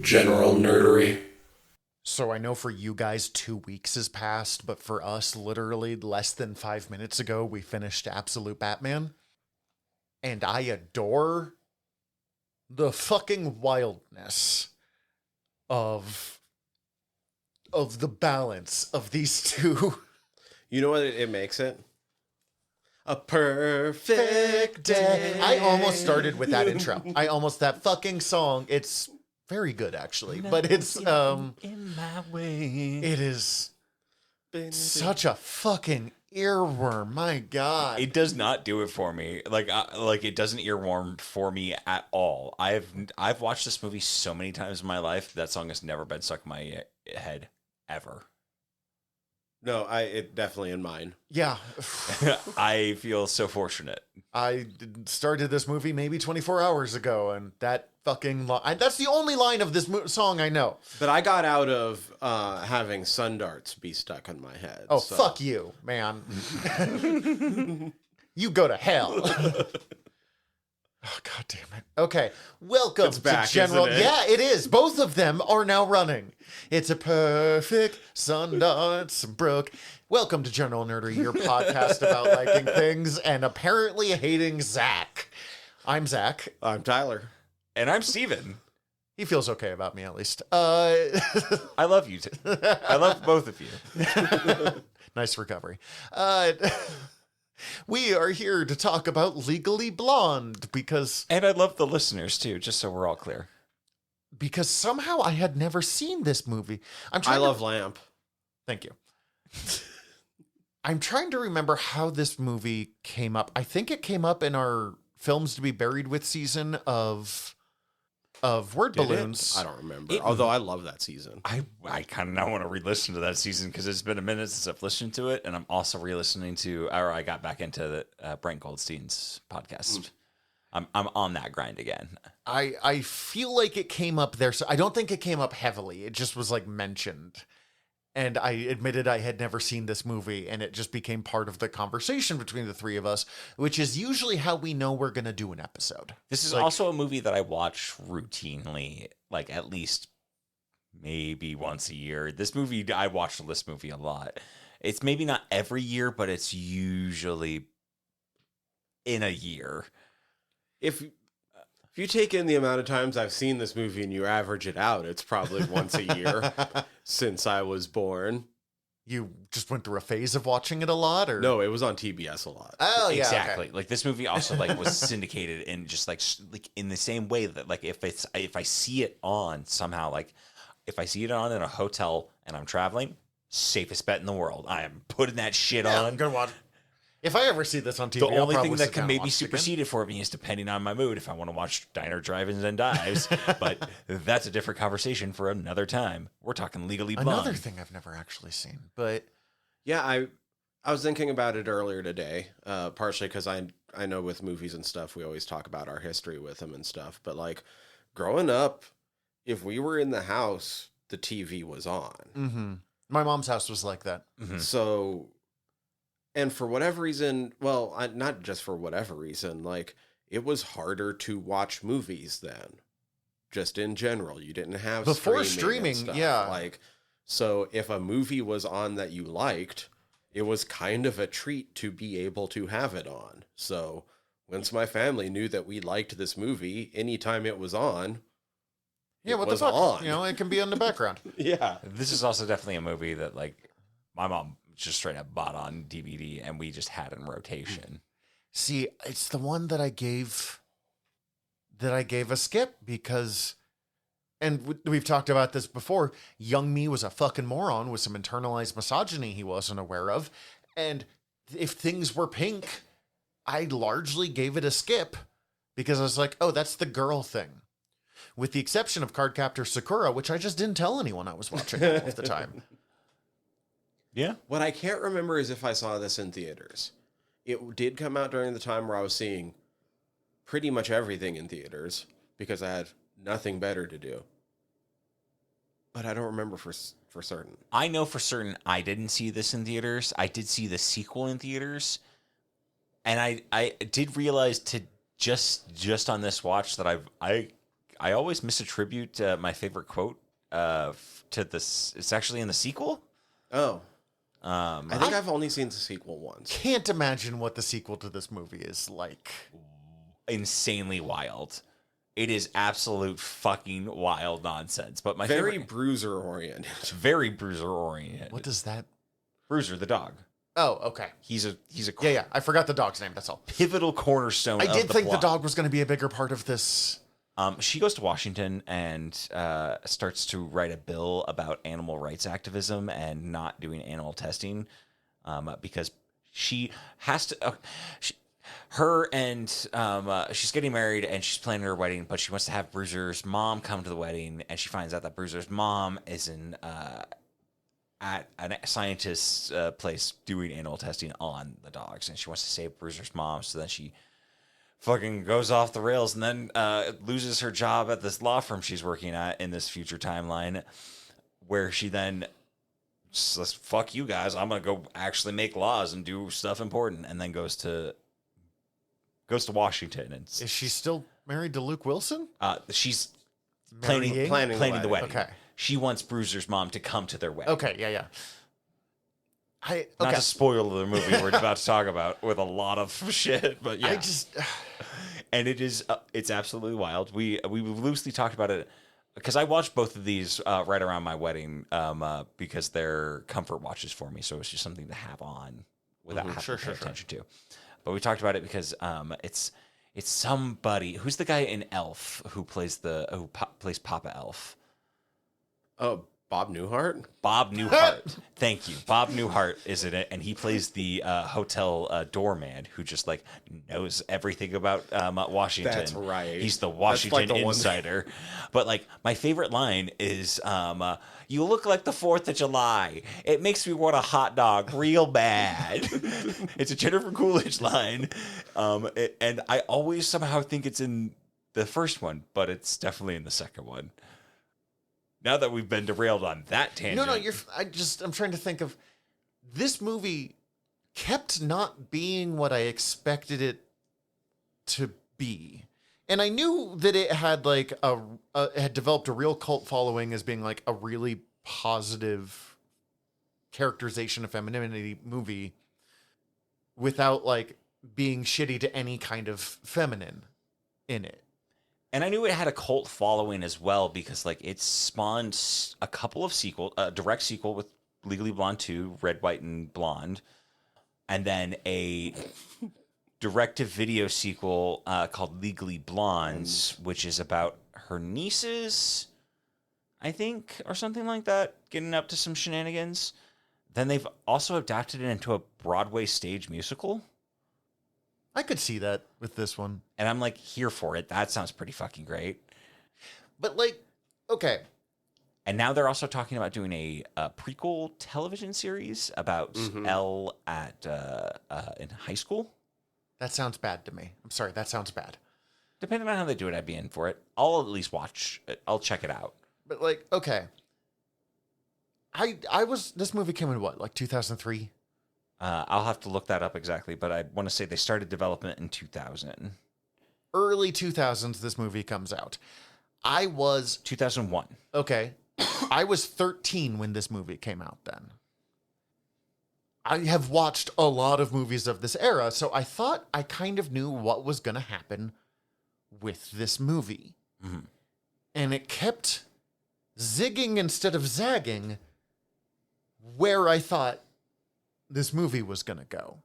General nerdery. So I know for you guys 2 weeks has passed, but for us, literally less than 5 minutes ago, we finished Absolute Batman. And I adore the fucking wildness of the balance of these two. You know what it makes it? A perfect day. I almost started with that intro. That fucking song. It's very good, actually, but it's in my way. it is such a fucking earworm. My God, It does not do it for me. Like it doesn't earworm for me at all. I've watched this movie so many times in my life. That song has never been stuck in my head ever. No, it definitely in mine. yeah. I feel so fortunate. I started this movie maybe 24 hours ago, and that fucking that's the only line of this song I know. But I got out of having sun darts be stuck in my head. Oh, so. fuck you, man. You go to hell. Oh, God damn it. Okay, welcome It's back, to General. isn't it? Yeah, it is. Both of them are now running. It's a perfect Sundance Brook. Welcome to General Nerdery, your podcast about liking things and apparently hating Zach. I'm Zach. I'm Tyler. And I'm Steven. He feels okay about me, at least. I love you. I love both of you. Nice recovery. We are here to talk about Legally Blonde because And I love the listeners too, just so we're all clear. somehow I had never seen this movie. I love Lamp. Thank you. I'm trying to remember how this movie came up. I think it came up in our Films to be Buried with season of Word Did Balloons. it? I don't remember. Although I love that season. I kind of now want to re-listen to that season because it's been a minute since I've listened to it, and I'm also re-listening to, or I got back into the Brent Goldstein's podcast. I'm on that grind again. I feel like it came up there. So I don't think it came up heavily. It just was like mentioned. And I admitted I had never seen this movie, and it just became part of the conversation between the three of us, which is usually how we know we're going to do an episode. This is also a movie that I watch routinely, like at least maybe once a year. I watch this movie a lot. It's maybe not every year, but it's usually in a year. If you take in the amount of times I've seen this movie and you average it out, it's probably once a year since I was born. You just went through a phase of watching it a lot, or No, it was on TBS a lot. Oh, yeah, Exactly. okay. Like this movie also like was syndicated in just like in the same way that like if I see it on somehow, like if I see it on in a hotel and I'm traveling, safest bet in the world. I am putting that shit Yeah, on. I'm gonna watch. If I ever see this on TV, The I'll only probably thing sit that can down and maybe watch it again. supersede it for me is depending on my mood. If I want to watch Diner, Drive-Ins, and Dives, but that's a different conversation for another time. We're talking Legally Blonde. Another thing I've never actually seen, but Yeah, I was thinking about it earlier today, partially because I know with movies and stuff, we always talk about our history with them and stuff. But like growing up, if we were in the house, the TV was on. my mom's house was like that. So, and for whatever reason, well, not just for whatever reason, like it was harder to watch movies then. Just in general, you didn't have Before and streaming, stuff. yeah. Like, so if a movie was on that you liked, it was kind of a treat to be able to have it on. So once my family knew that we liked this movie, anytime it was on, Yeah, it what was the fuck? on. You know, it can be in the background. Yeah. This is also definitely a movie that like my mom just straight up bought on DVD and we just had in rotation. See, it's the one that I gave a skip because, and we've talked about this before, young me was a fucking moron with some internalized misogyny he wasn't aware of. And if things were pink, I largely gave it a skip because I was like, oh, that's the girl thing. With the exception of Cardcaptor Sakura, which I just didn't tell anyone I was watching all of the time. Yeah. What I can't remember is if I saw this in theaters. It did come out during the time where I was seeing pretty much everything in theaters because I had nothing better to do. But I don't remember for certain. I know for certain I didn't see this in theaters. I did see the sequel in theaters. And I did realize to just on this watch that I always misattribute my favorite quote to this. It's actually in the sequel. Oh. I I think I've only seen the sequel once. Can't imagine what the sequel to this movie is like. Insanely wild. It is absolute fucking wild nonsense. But my Very favorite, bruiser oriented. very bruiser oriented. What does that? Bruiser the dog? Oh, okay. He's a Yeah. I forgot the dog's name. That's all. pivotal cornerstone. I did think plot. the dog was going to be a bigger part of this. She goes to Washington and starts to write a bill about animal rights activism and not doing animal testing because she has to. She's getting married and she's planning her wedding, but she wants to have Bruiser's mom come to the wedding, and she finds out that Bruiser's mom is at a scientist's place doing animal testing on the dogs, and she wants to save Bruiser's mom. So then she fucking goes off the rails and then loses her job at this law firm she's working at in this future timeline, where she then says, fuck you guys, I'm gonna go actually make laws and do stuff important, and then goes to Washington. And Is she still married to Luke Wilson? she's Marrying? planning the wedding. Okay. She wants Bruiser's mom to come to their wedding. Okay. Yeah. Not to spoil the movie we're about to talk about with a lot of shit, but yeah. And it's absolutely wild. We loosely talked about it because I watched both of these right around my wedding because they're comfort watches for me, so it's just something to have on without having to pay attention to. But we talked about it because it's somebody who's the guy in Elf who plays plays Papa Elf. Oh, Bob Newhart? Bob Newhart. Thank you. Bob Newhart is in it, and he plays the hotel doorman who just like knows everything about Washington. That's right. He's the Washington the insider. But like my favorite line is, "You look like the 4th of July. It makes me want a hot dog real bad." It's a Jennifer Coolidge line, and I always somehow think it's in the first one, but it's definitely in the second one. Now that we've been derailed on that tangent. No, I'm trying to think of this movie kept not being what I expected it to be. And I knew that it had like it had developed a real cult following as being like a really positive characterization of femininity movie without like being shitty to any kind of feminine in it. And I knew it had a cult following as well because like it spawned a couple of a direct sequel with Legally Blonde 2, Red, White, and Blonde, and then a direct-to-video sequel called Legally Blondes, which is about her nieces, I think, or something like that, getting up to some shenanigans. Then they've also adapted it into a Broadway stage musical. I could see that with this one. And I'm like, here for it. That sounds pretty fucking great. But like, okay. And now they're also talking about doing a prequel television series about Elle in high school. That sounds bad to me. I'm sorry, that sounds bad. Depending on how they do it, I'd be in for it. I'll at least watch it. I'll check it out. But like, okay. This movie came in what, like 2003? I'll have to look that up exactly, but I want to say they started development in 2000. Early 2000s, this movie comes out. I was... 2001. Okay. I was 13 when this movie came out then. I have watched a lot of movies of this era, so I thought I kind of knew what was going to happen with this movie. Mm-hmm. And it kept zigging instead of zagging where I thought this movie was going to go.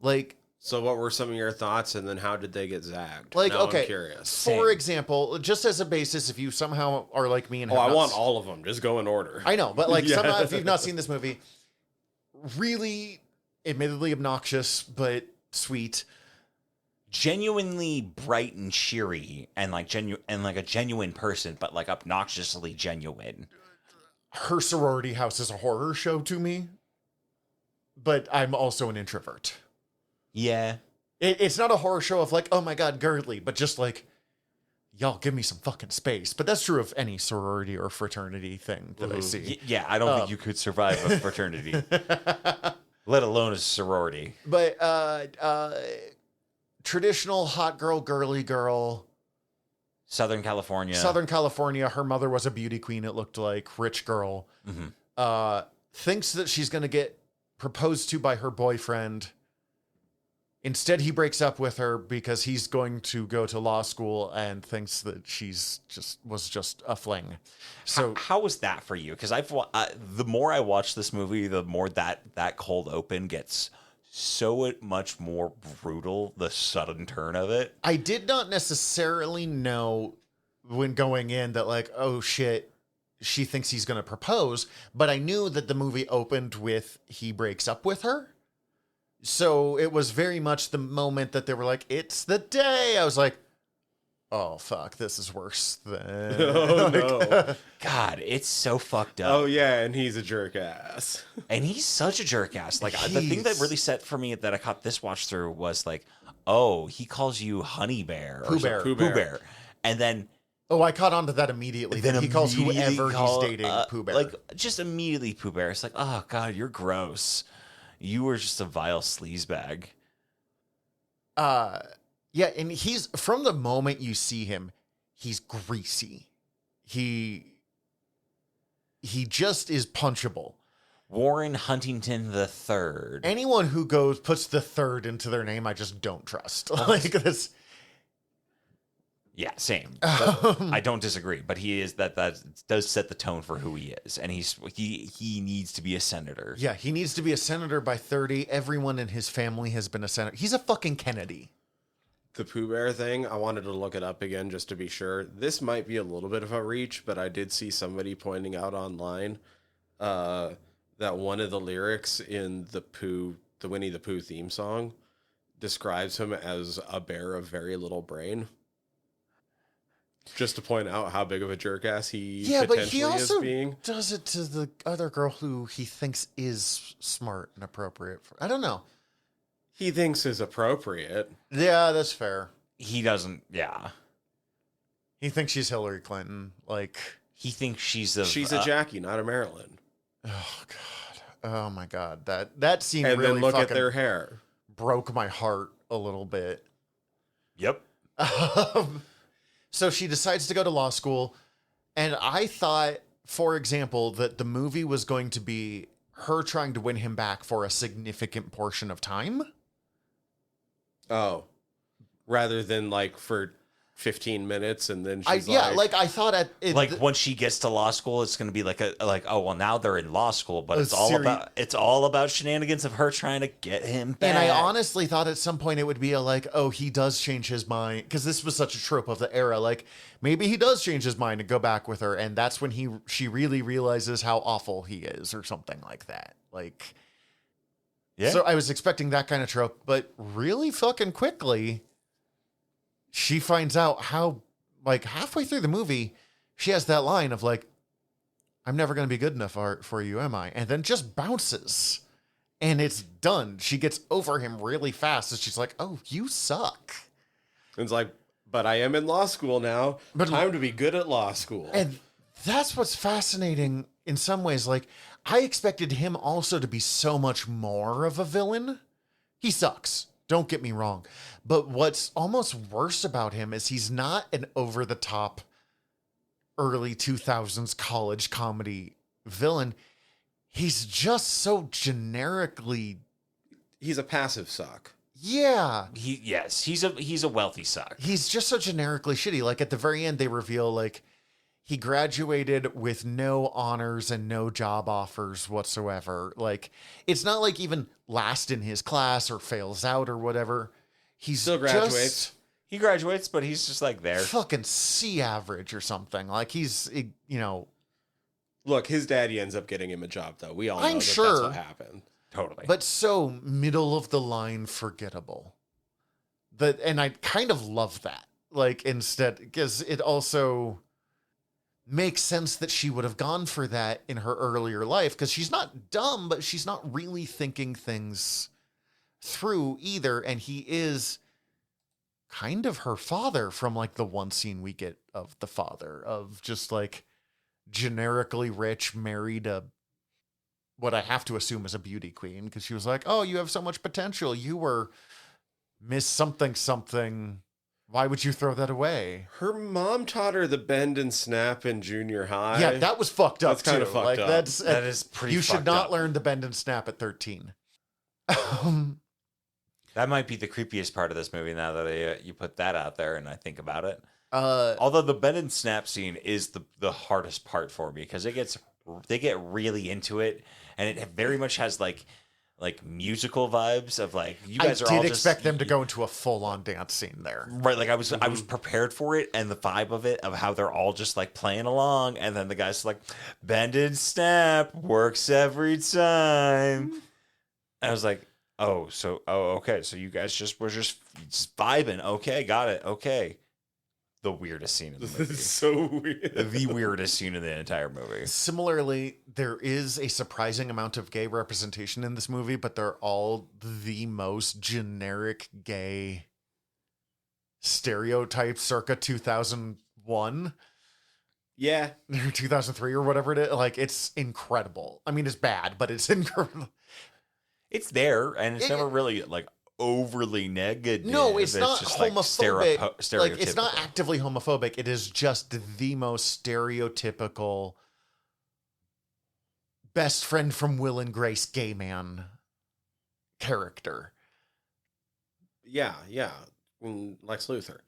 Like... So what were some of your thoughts, and then how did they get zagged? Like, now okay, I'm curious. For example, just as a basis, if you somehow are like me and I want all of them. Just go in order. I know, but like somehow, if you've not seen this movie, really, admittedly obnoxious, but sweet. Genuinely bright and cheery, and like a genuine person, but like obnoxiously genuine. Her sorority house is a horror show to me, but I'm also an introvert. Yeah. It's not a horror show of like, oh my God, girly, but just like, y'all give me some fucking space. But that's true of any sorority or fraternity thing that I see. Yeah, I don't think you could survive a fraternity, let alone a sorority. But traditional hot girl, girly girl, Southern California. Southern California. Her mother was a beauty queen, it looked like. Rich girl. Thinks that she's going to get proposed to by her boyfriend. Instead, he breaks up with her because he's going to go to law school and thinks that was just a fling. So how was that for you? Because the more I watch this movie, the more that cold open gets so much more brutal. The sudden turn of it. I did not necessarily know when going in that like, oh shit, she thinks he's going to propose, but I knew that the movie opened with he breaks up with her. So it was very much the moment that they were like, it's the day. I was like, oh, fuck, this is worse than... Oh, no. God, it's so fucked up. Oh, yeah, and he's a jerk ass. And he's such a jerk ass. Like, the thing that really set for me that I caught this watch through was like, oh, he calls you Honey Bear. Or Pooh Bear. And then... Oh, I caught on to that immediately. Then he calls whoever he's dating Pooh Bear. Like, just immediately Pooh Bear. It's like, oh, God, you're gross. You were just a vile sleazebag. Yeah, and he's from the moment you see him, he's greasy. He just is punchable. Warren Huntington III. Anyone who puts the third into their name, I just don't trust. Like this. Yeah, same. I don't disagree, but he is that does set the tone for who he is, and he needs to be a senator. Yeah, he needs to be a senator by 30. Everyone in his family has been a senator. He's a fucking Kennedy. The Pooh Bear thing, I wanted to look it up again just to be sure. This might be a little bit of a reach, but I did see somebody pointing out online that one of the lyrics in the Winnie the Pooh theme song describes him as a bear of very little brain. Just to point out how big of a jerk ass he potentially is being. Does it to the other girl who he thinks is smart and appropriate. I don't know. He thinks is appropriate. Yeah, that's fair. He doesn't. Yeah, he thinks she's Hillary Clinton. Like he thinks she's a Jackie, not a Marilyn. Oh God. Oh my God. That scene and really then look fucking at their hair. Broke my heart a little bit. Yep. So she decides to go to law school, and I thought, for example, that the movie was going to be her trying to win him back for a significant portion of time. Oh, rather than like for 15 minutes and then she's I thought when she gets to law school, it's going to be oh well, now they're in law school, but it's all about shenanigans of her trying to get him back. And I honestly thought at some point it would be he does change his mind, because this was such a trope of the era. Like maybe he does change his mind and go back with her, and that's when she really realizes how awful he is, or something like that. Like, yeah. So I was expecting that kind of trope, but really fucking quickly, she finds out how, like, halfway through the movie, she has that line of, like, I'm never going to be good enough for you, am I? And then just bounces. And it's done. She gets over him really fast. And she's like, oh, you suck. It's like, but I am in law school now. But time to be good at law school. And that's what's fascinating in some ways. Like, I expected him also to be so much more of a villain. He sucks. Don't get me wrong. But what's almost worse about him is he's not an over-the-top early 2000s college comedy villain. He's just so generically... He's a passive suck. Yeah. He's a wealthy suck. He's just so generically shitty. Like, at the very end, they reveal, like, he graduated with no honors and no job offers whatsoever. Like, it's not like even last in his class or fails out or whatever. He still graduates. He graduates, but he's just like there. Fucking C average or something. Like, he's, you know. Look, his daddy ends up getting him a job, though. We all know that's what happened. Totally. But so middle of the line forgettable. And I kind of love that. Like, instead, because it also makes sense that she would have gone for that in her earlier life, because she's not dumb, but she's not really thinking things through either. And he is kind of her father from, like, the one scene we get of the father, of just, like, generically rich, married a what I have to assume is a beauty queen, because she was like, oh, you have so much potential. You were Miss something something. Why would you throw that away? Her mom taught her the bend and snap in junior high. Yeah, that was fucked up. That's kind of too. fucked up. That is pretty. You should fucked not up. learn the bend and snap at 13. That might be the creepiest part of this movie. Now that you put that out there, and I think about it. Uh, Although the bend and snap scene is the hardest part for me because they get really into it, and it very much has like musical vibes of like you guys I are all did just expect them to go into a full-on dance scene there. right. Like I was prepared for it, and the vibe of it of how they're all just like playing along, and then the guy's like bend and snap works every time. I was like, okay, so you guys were just vibing. Okay, got it. Okay. The weirdest scene in the movie. This is so weird. The weirdest scene in the entire movie. Similarly, there is a surprising amount of gay representation in this movie, but they're all the most generic gay stereotypes circa 2001 Yeah. or 2003 or whatever it is. Like, it's incredible. I mean, it's bad, but it's incredible. It's there, and it's never really like overly negative. No, it's not just homophobic. Like, Like, it's not stereotypical. actively homophobic. It is just the most stereotypical best friend from Will and Grace gay man character. Yeah. Lex Luthor.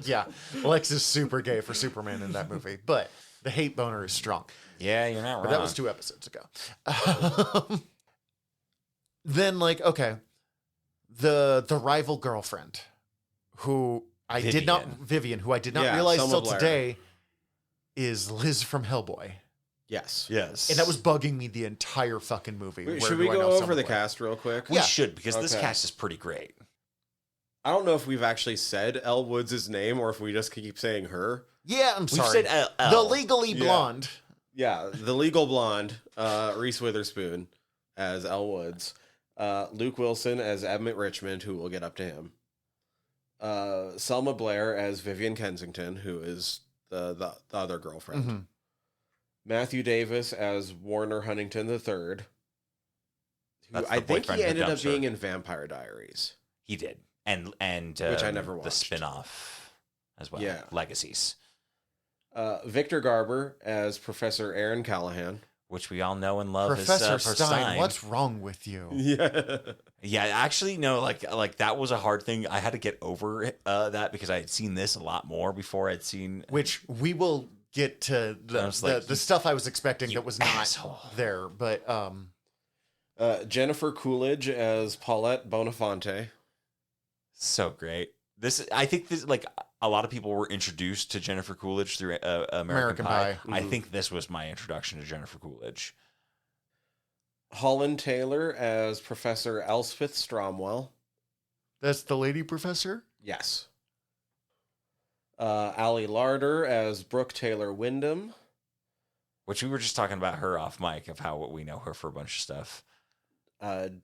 Yeah, Lex is super gay for Superman in that movie, but the hate boner is strong. Yeah, you're not wrong. But that was 2 episodes ago. Then, like, okay, the rival girlfriend, who I did not Vivian, who I did not realize Selma till Blair. today, is Liz from Hellboy, Yes. Yes, and that was bugging me the entire fucking movie. Where Should do we I know go over Selma the Blair? cast real quick? we Yeah. should because this Okay. cast is pretty great. I don't know if we've actually said Elle Woods' name or if we just keep saying her. Yeah, I'm We've sorry. said L. The Legally Yeah. Blonde. Yeah, the legal blonde, Reese Witherspoon as Elle Woods, Luke Wilson as Emmett Richmond, who we'll get up to him, Selma Blair as Vivian Kensington, who is the other girlfriend, Mhm. Matthew Davis as Warner Huntington III, who That's the I think boyfriend he in the ended up dumpster. being in Vampire Diaries. He did, and Which I never the watched. spin-off as well. Yeah. Legacies, Victor Garber as Professor Aaron Callahan. which we all know and love Professor as for Stein, what's wrong with you? Yeah. Yeah, actually, no. Like that was a hard thing. I had to get over that because I had seen this a lot more before I'd seen. Which we will get to I was like, the stuff I was expecting you that was not asshole. there, but Jennifer Coolidge as Paulette Bonafonte. So great. I think this like a lot of people were introduced to Jennifer Coolidge through American Pie. Pie. I Mhm. think this was my introduction to Jennifer Coolidge. Holland Taylor as Professor Elspeth Stromwell. that's the lady professor. Yes. Allie Larder as Brooke Taylor Wyndham. Which we were just talking about her off mic of how we know her for a bunch of stuff.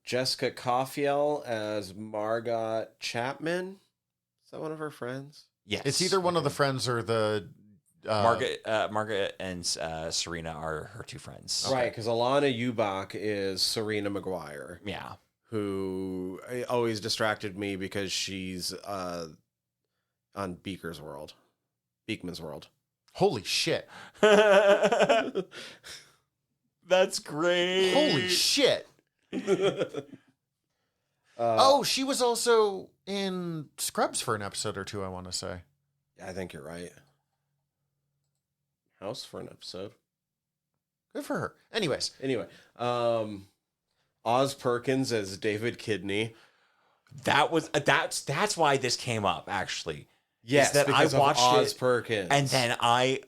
Jessica Cauffiel as Margot Chapman. Is that one of her friends? Yes, It's either one of the friends or the Margaret and Serena are her two friends. Right, because Alana Eubach is Serena McGuire, Yeah. who always distracted me because she's on Beaker's World. Beekman's World. Holy shit! That's great. Holy shit! Oh, she was also in Scrubs for an episode or two, I want to say. I think you're right. House for an episode. Good for her. Anyways, Anyway, Oz Perkins as David Kidney. That's why this came up actually. Yes, that because I watched of Oz it, Perkins. And then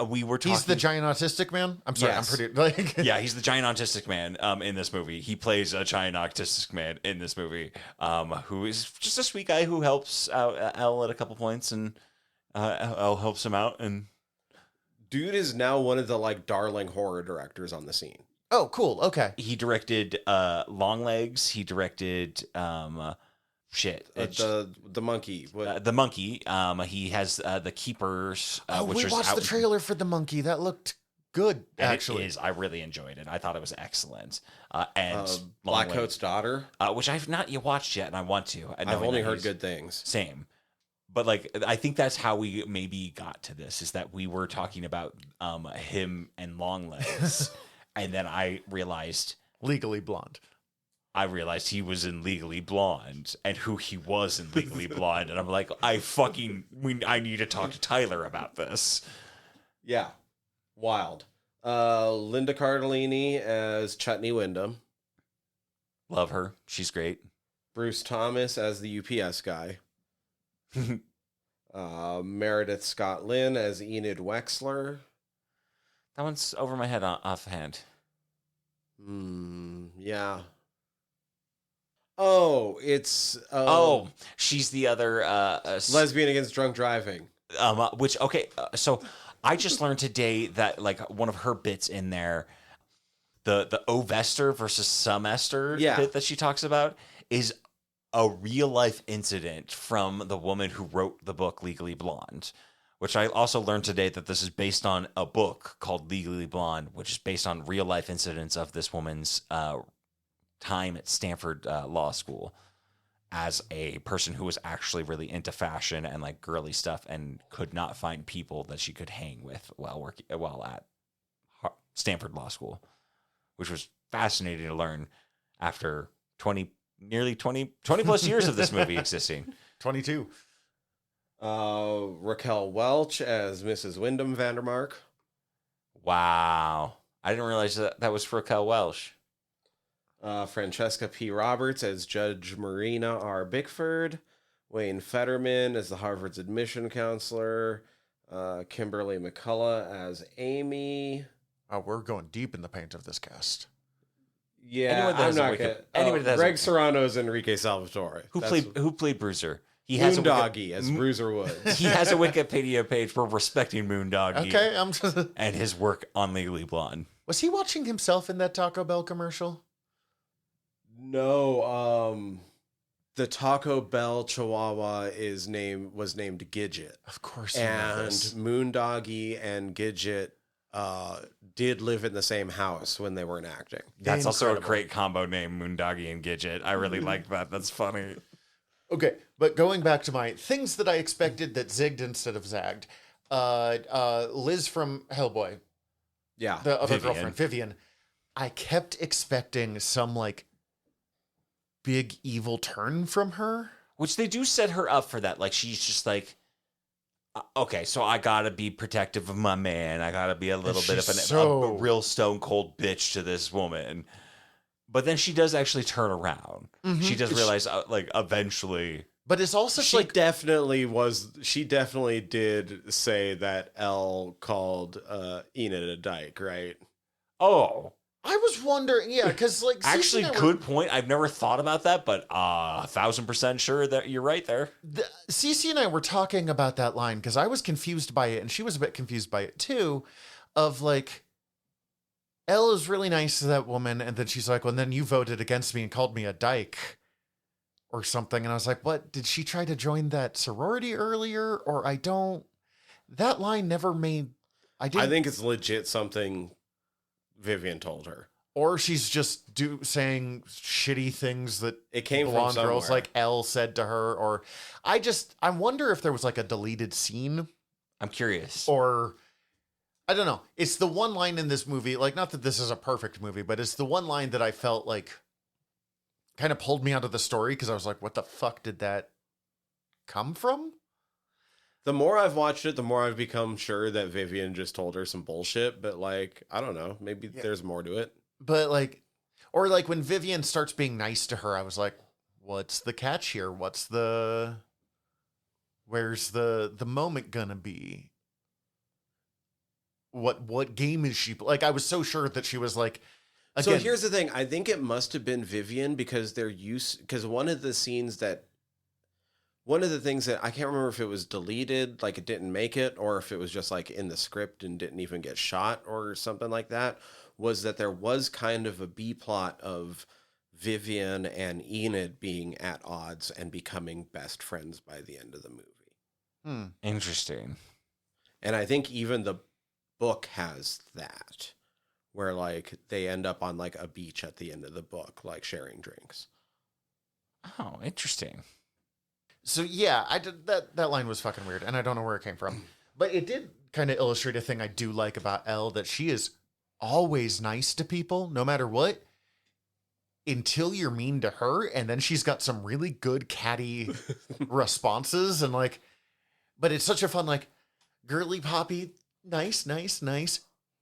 we were talking. he's the giant autistic man. I'm sorry, Yes. I'm pretty like Yeah, he's the giant autistic man in this movie. He plays a giant autistic man in this movie, who is just a sweet guy who helps out Elle at a couple points, and Elle helps him out. And Dude is now one of the darling horror directors on the scene. Oh, cool. Okay. he directed Longlegs. He directed The monkey. What? the monkey. He has the Keepers, Oh, which we is watched out. the trailer for the monkey. That looked good, And actually. it is. I really enjoyed it. I thought it was excellent. And Blackcoat's Daughter. Which I've not yet watched yet, and I want to. I've only heard good things. Same. But like, I think that's how we maybe got to this, is that we were talking about him and Longlegs, and then I realized Legally Blonde. he was in Legally Blonde and who he was in Legally Blonde, and I'm like, I need to talk to Tyler about this. Yeah, wild. Linda Cardellini as Chutney Wyndham. Love her. She's great. Bruce Thomas as the UPS guy. Meredith Scott Lynn as Enid Wexler. That one's over my head offhand. Yeah. Oh, it's she's the other Lesbian Against Drunk Driving. So I just learned today that like one of her bits in there, the Ovester versus Sumester bit that she talks about is a real life incident from the woman who wrote the book Legally Blonde, which I also learned today that this is based on a book called Legally Blonde, which is based on real life incidents of this woman's time at Stanford Law School as a person who was actually really into fashion and like girly stuff and could not find people that she could hang with while at Stanford Law School, which was fascinating to learn after nearly 20 plus years of this movie existing. 22. Raquel Welch as Mrs. Wyndham Vandermark. Wow. I didn't realize that was Raquel Welch. Francesca P. Roberts as Judge Marina R. Bickford. Wayne Fetterman as the Harvard's admission counselor. Kimberly McCullough as Amy. Oh, we're going deep in the paint of this cast. Yeah, I'm not gonna. Greg Serrano's Enrique Salvatore. Who played Bruiser? He has Moondoggy as Bruiser Woods. He has a Wikipedia page for respecting Moondoggy. Okay, I'm just... and his work on Legally Blonde. Was he watching himself in that Taco Bell commercial? No, the Taco Bell Chihuahua was named Gidget. Of course. And Moondoggy and Gidget did live in the same house when they weren't acting. That's also a great combo name, Moondoggy and Gidget. I really like that. That's funny. Okay, but going back to my things that I expected that zigged instead of zagged. Liz from Hellboy. Yeah. The other girlfriend, Vivian. I kept expecting some like big evil turn from her. Which they do set her up for that. Like she's just like, okay, so I gotta be protective of my man. I gotta be a little bit of a real stone cold bitch to this woman. But then she does actually turn around. Mm-hmm. She does realize, like, eventually. But it's also she definitely did say that Elle called Enid a dyke, right? Oh. I was wondering, yeah, because like actually, good point. I've never thought about that, but 1,000% sure that you're right there. Cece and I were talking about that line because I was confused by it, and she was a bit confused by it too. Of like, Elle is really nice to that woman, and then she's like, "Well, and then you voted against me and called me a dyke." Or something, and I was like, "What? Did she try to join that sorority earlier?" Or that line never made. I think it's legit something Vivian told her, or she's just saying shitty things that it came blonde from girls like Elle said to her. Or I wonder if there was like a deleted scene. I'm curious, or I don't know. It's the one line in this movie, like not that this is a perfect movie, but it's the one line that I felt like kind of pulled me out of the story because I was like, what the fuck did that come from? The more I've watched it, the more I've become sure that Vivian just told her some bullshit, but like, I don't know, maybe there's more to it. But like, or like when Vivian starts being nice to her, I was like, what's the catch here? Where's the moment gonna be? What game is she like? I was so sure that she was like, again, so here's the thing. I think it must have been Vivian because one of the things that I can't remember if it was deleted, like it didn't make it, or if it was just like in the script and didn't even get shot or something like that, was that there was kind of a B plot of Vivian and Enid being at odds and becoming best friends by the end of the movie. Interesting. And I think even the book has that, where like they end up on like a beach at the end of the book, like sharing drinks. Oh, interesting. So yeah, I did that line was fucking weird, and I don't know where it came from. But it did kind of illustrate a thing I do like about Elle, that she is always nice to people, no matter what, until you're mean to her, and then she's got some really good catty responses, and like, but it's such a fun, like, girly Poppy, nice,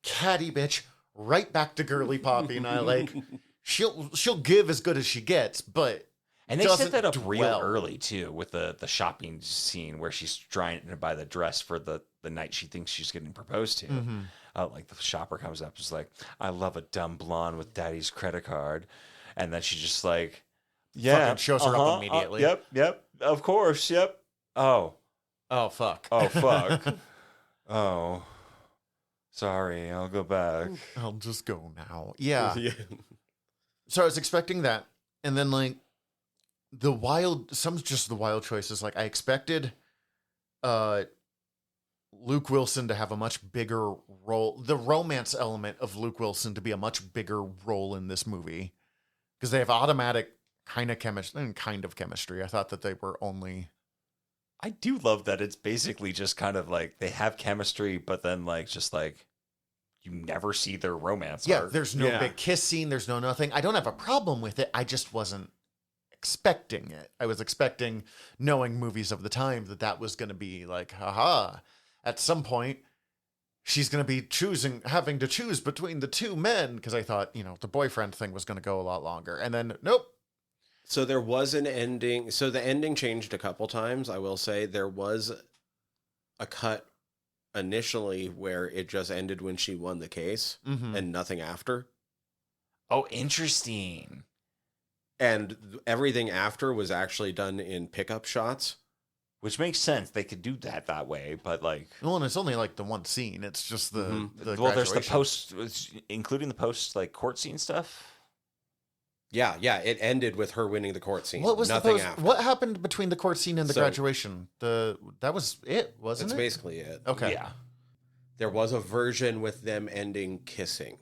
catty bitch, right back to girly Poppy, and I like, she'll give as good as she gets, but And they set that up doesn't real dwell. early too, with the shopping scene where she's trying to buy the dress for the night she thinks she's getting proposed to. Mhm. Like the shopper comes up, is like, "I love a dumb blonde with daddy's credit card," and then she just like, "Yeah," Fucking shows her up immediately. Yep, of course, yep. Oh fuck, fuck. Oh, sorry, I'll go back. I'll just go now. Yeah. So I was expecting that, and then like the wild choices. Like I expected Luke Wilson to have a much bigger role, the romance element of Luke Wilson to be a much bigger role in this movie, because they have automatic kind of chemistry. I thought that they were only. I do love that it's basically just kind of like they have chemistry, but then like just like you never see their romance. Yeah, arc. there's no big kiss scene. There's no nothing. I don't have a problem with it. I just wasn't expecting it. I was expecting, knowing movies of the time, that was going to be like, haha. At some point, she's going to be having to choose between the two men, because I thought, the boyfriend thing was going to go a lot longer. And then, nope. So there was an ending. So the ending changed a couple times. I will say there was a cut initially where it just ended when she won the case and nothing after. Oh, interesting. And everything after was actually done in pickup shots. Which makes sense. They could do that way, but like, Well, and it's only like the one scene. It's just the well, there's the graduation. post, including the post like court scene stuff. Yeah. It ended with her winning the court scene. What was nothing the post? after. What happened between the court scene and the So- graduation? That was it, wasn't That's it? basically it. Okay. Yeah. There was a version with them ending kissing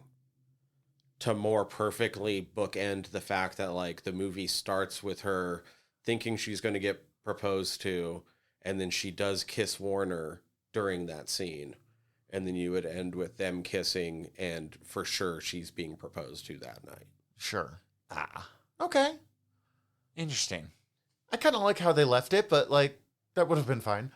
to more perfectly bookend the fact that like the movie starts with her thinking she's going to get proposed to, and then she does kiss Warner during that scene, and then you would end with them kissing, and for sure she's being proposed to that night. Sure. Ah, Okay. interesting. I kind of like how they left it, but like that would have been fine.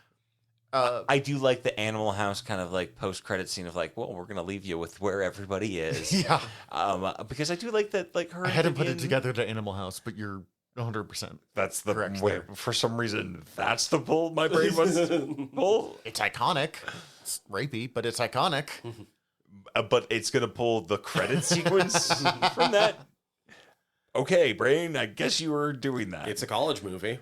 I do like the Animal House kind of like post credit scene of like, well, we're gonna leave you with where everybody is. Yeah. Because I do like that. Like her. I had to put it Vivian- together to Animal House, but you're 100%. That's the Correct way. there. For some reason, that's the pull my brain was pull. It's iconic. It's rapey, but it's iconic. But it's gonna pull the credit sequence from that. Okay, brain. I guess you were doing that. It's a college movie,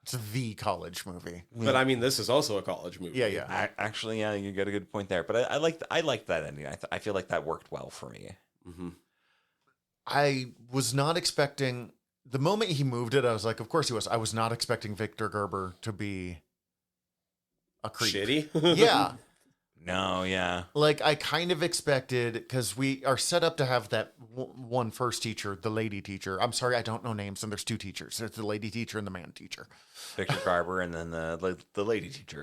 It's the college movie. but I mean, this is also a college movie. Yeah. Actually, yeah, you got a good point there. But I like that ending. I feel like that worked well for me. Mm-hmm. I was not expecting, the moment he moved it, I was like, of course he was. I was not expecting Victor Garber to be a creep. Shitty. Yeah. No, yeah. Like I kind of expected, because we are set up to have that one first teacher, the lady teacher. I'm sorry, I don't know names, and there's two teachers. There's the lady teacher and the man teacher. Victor Garber and then the lady teacher.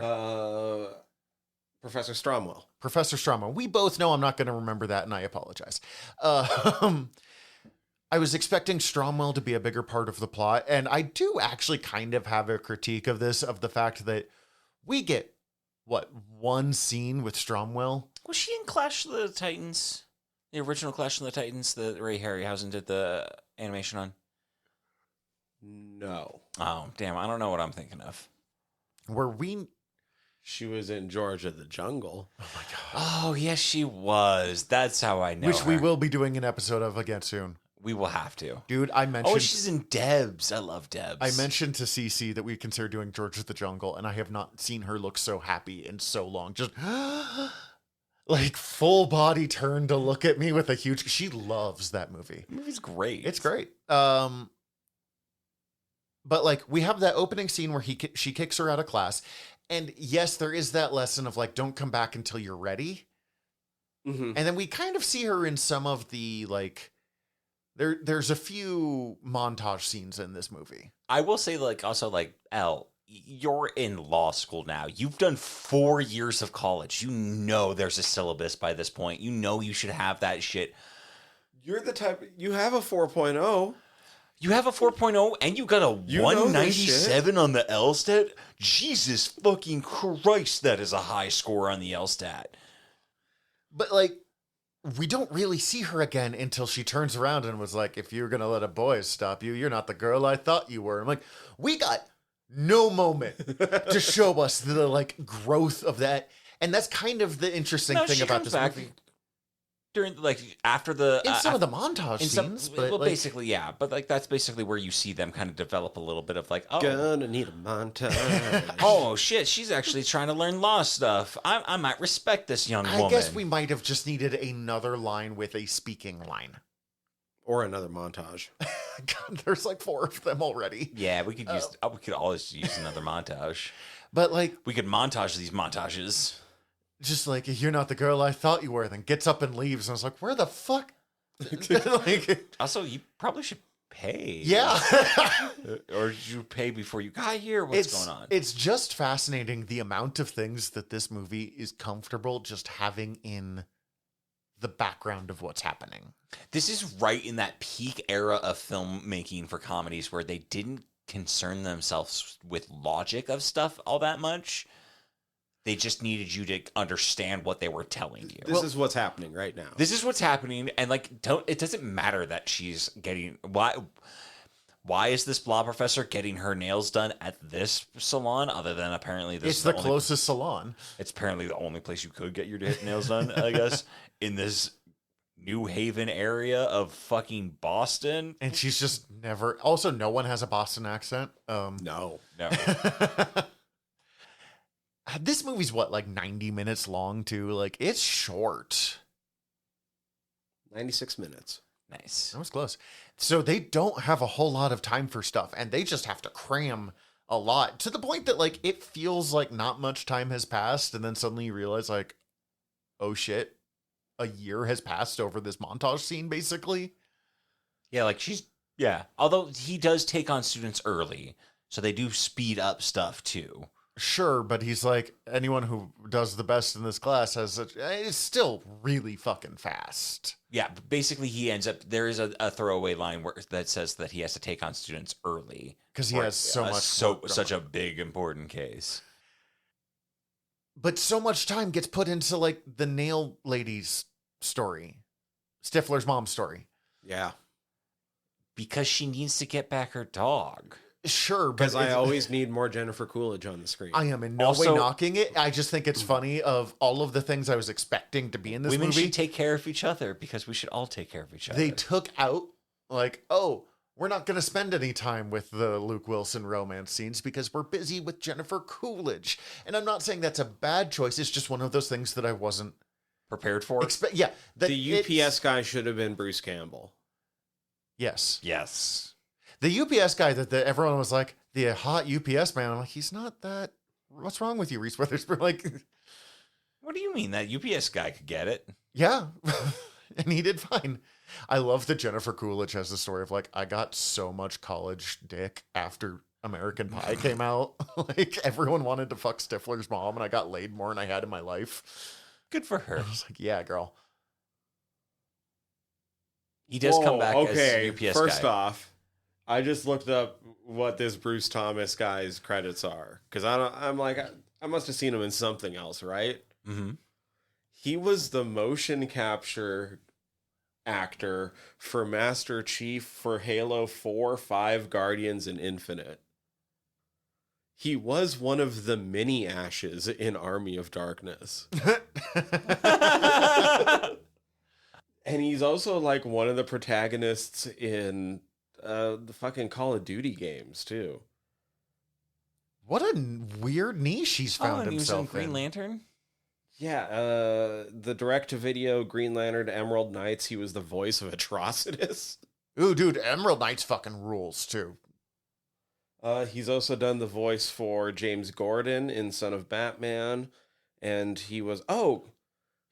Professor Stromwell. Professor Strama. We both know I'm not going to remember that, and I apologize. I was expecting Stromwell to be a bigger part of the plot, and I do actually kind of have a critique of this, of the fact that we get, one scene with Stromwell? Was she in Clash of the Titans? The original Clash of the Titans that Ray Harryhausen did the animation on? No. Oh, damn. I don't know what I'm thinking of. Where we... She was in George of the Jungle. Oh my God. Oh, yes, she was. That's how I know Which we her. will be doing an episode of again soon. We will have to. Dude, I mentioned... Oh, she's in Debs. I love Debs. I mentioned to CC that we consider doing George of the Jungle, and I have not seen her look so happy in so long. Just like full body turn to look at me with a huge... She loves that movie. The movie's great. It's great. But like we have that opening scene where she kicks her out of class, and yes, there is that lesson of like, don't come back until you're ready. Mhm. And then we kind of see her in some of the, like, there's a few montage scenes in this movie. I will say, like, also, like, Elle, you're in law school now. You've done 4 years of college. You know there's a syllabus by this point. You know you should have that shit. You're the type... You have a 4.0. You have a 4.0 and you got a You know this 197 on the LSTAT? Jesus fucking Christ, that is a high score on the LSTAT. But, like, we don't really see her again until she turns around and was like, if you're going to let a boy stop you, you're not the girl I thought you were. I'm like, we got no moment to show us the, like, growth of that. And that's kind of the interesting thing about this movie. During, like, after the... In some of the montage scenes. But, well, like, basically, yeah. But, like, that's basically where you see them kind of develop a little bit of, like, oh... Gonna need a montage. Oh, shit, she's actually trying to learn law stuff. I might respect this young woman. I guess we might have just needed another line with a speaking line. Or another montage. God, there's like 4 of them already. Yeah, we could use... we could always use another montage. But, like... We could montage these montages. Just like, you're not the girl I thought you were, then gets up and leaves. And I was like, where the fuck? Like, Also, you probably should pay. yeah. Or did you pay before you got here? What's going on? It's just fascinating the amount of things that this movie is comfortable just having in the background of what's happening. This is right in that peak era of filmmaking for comedies where they didn't concern themselves with logic of stuff all that much. They just needed you to understand what they were telling you. This is what's happening right now. This is what's happening, and like, it doesn't matter that she's getting why is this law professor getting her nails done at this salon? Other than apparently this It's is the closest salon. It's apparently the only place you could get your nails done. I guess in this New Haven area of fucking Boston, And she's just never. Also, no one has a Boston accent. No. This movie's what, like 90 minutes long too? Like, it's short. 96 minutes. Nice. That was close. So they don't have a whole lot of time for stuff, and they just have to cram a lot to the point that, like, it feels like not much time has passed, and then suddenly you realize, like, oh shit, a year has passed over this montage scene, basically. Yeah, like although he does take on students early, so they do speed up stuff too. Sure, but he's like, anyone who does the best in this class it's still really fucking fast. Yeah, but basically he ends up, there is a throwaway line that says that he has to take on students early. Because he has such a big, important case. But so much time gets put into, like, the nail lady's story. Stifler's mom's story. Yeah. Because she needs to get back her dog. Sure, but Because I always need more Jennifer Coolidge on the screen. I am in no way knocking it. I just think it's funny of all of the things I was expecting to be in this Women movie. should take care of each other because we should all take care of each other. They took out, like, oh, we're not going to spend any time with the Luke Wilson romance scenes because we're busy with Jennifer Coolidge. And I'm not saying that's a bad choice. It's just one of those things that I wasn't prepared for. Yeah. The UPS guy should have been Bruce Campbell. Yes. Yes. The UPS guy that everyone was like, the hot UPS man. I'm like, he's not that. What's wrong with you, Reese Witherspoon? Like, what do you mean that UPS guy could get it? Yeah. And he did fine. I love that Jennifer Coolidge has the story of, like, I got so much college dick after American Pie came out. Like, everyone wanted to fuck Stifler's mom, and I got laid more than I had in my life. Good for her. I was like, yeah, girl. He does come back as UPS First guy. off, I just looked up what this Bruce Thomas guy's credits are because I'm like, I must have seen him in something else, right? Mm-hmm. He was the motion capture actor for Master Chief for Halo 4, 5, Guardians, and Infinite. He was one of the mini Ashes in Army of Darkness. And he's also like one of the protagonists in the fucking Call of Duty games too. What a weird niche he's found and himself he was in Green Lantern? Yeah, the direct-to-video Green Lantern Emerald Knights, he was the voice of Atrocitus. Ooh, dude, Emerald Knights fucking rules, too. He's also done the voice for James Gordon in Son of Batman, and he was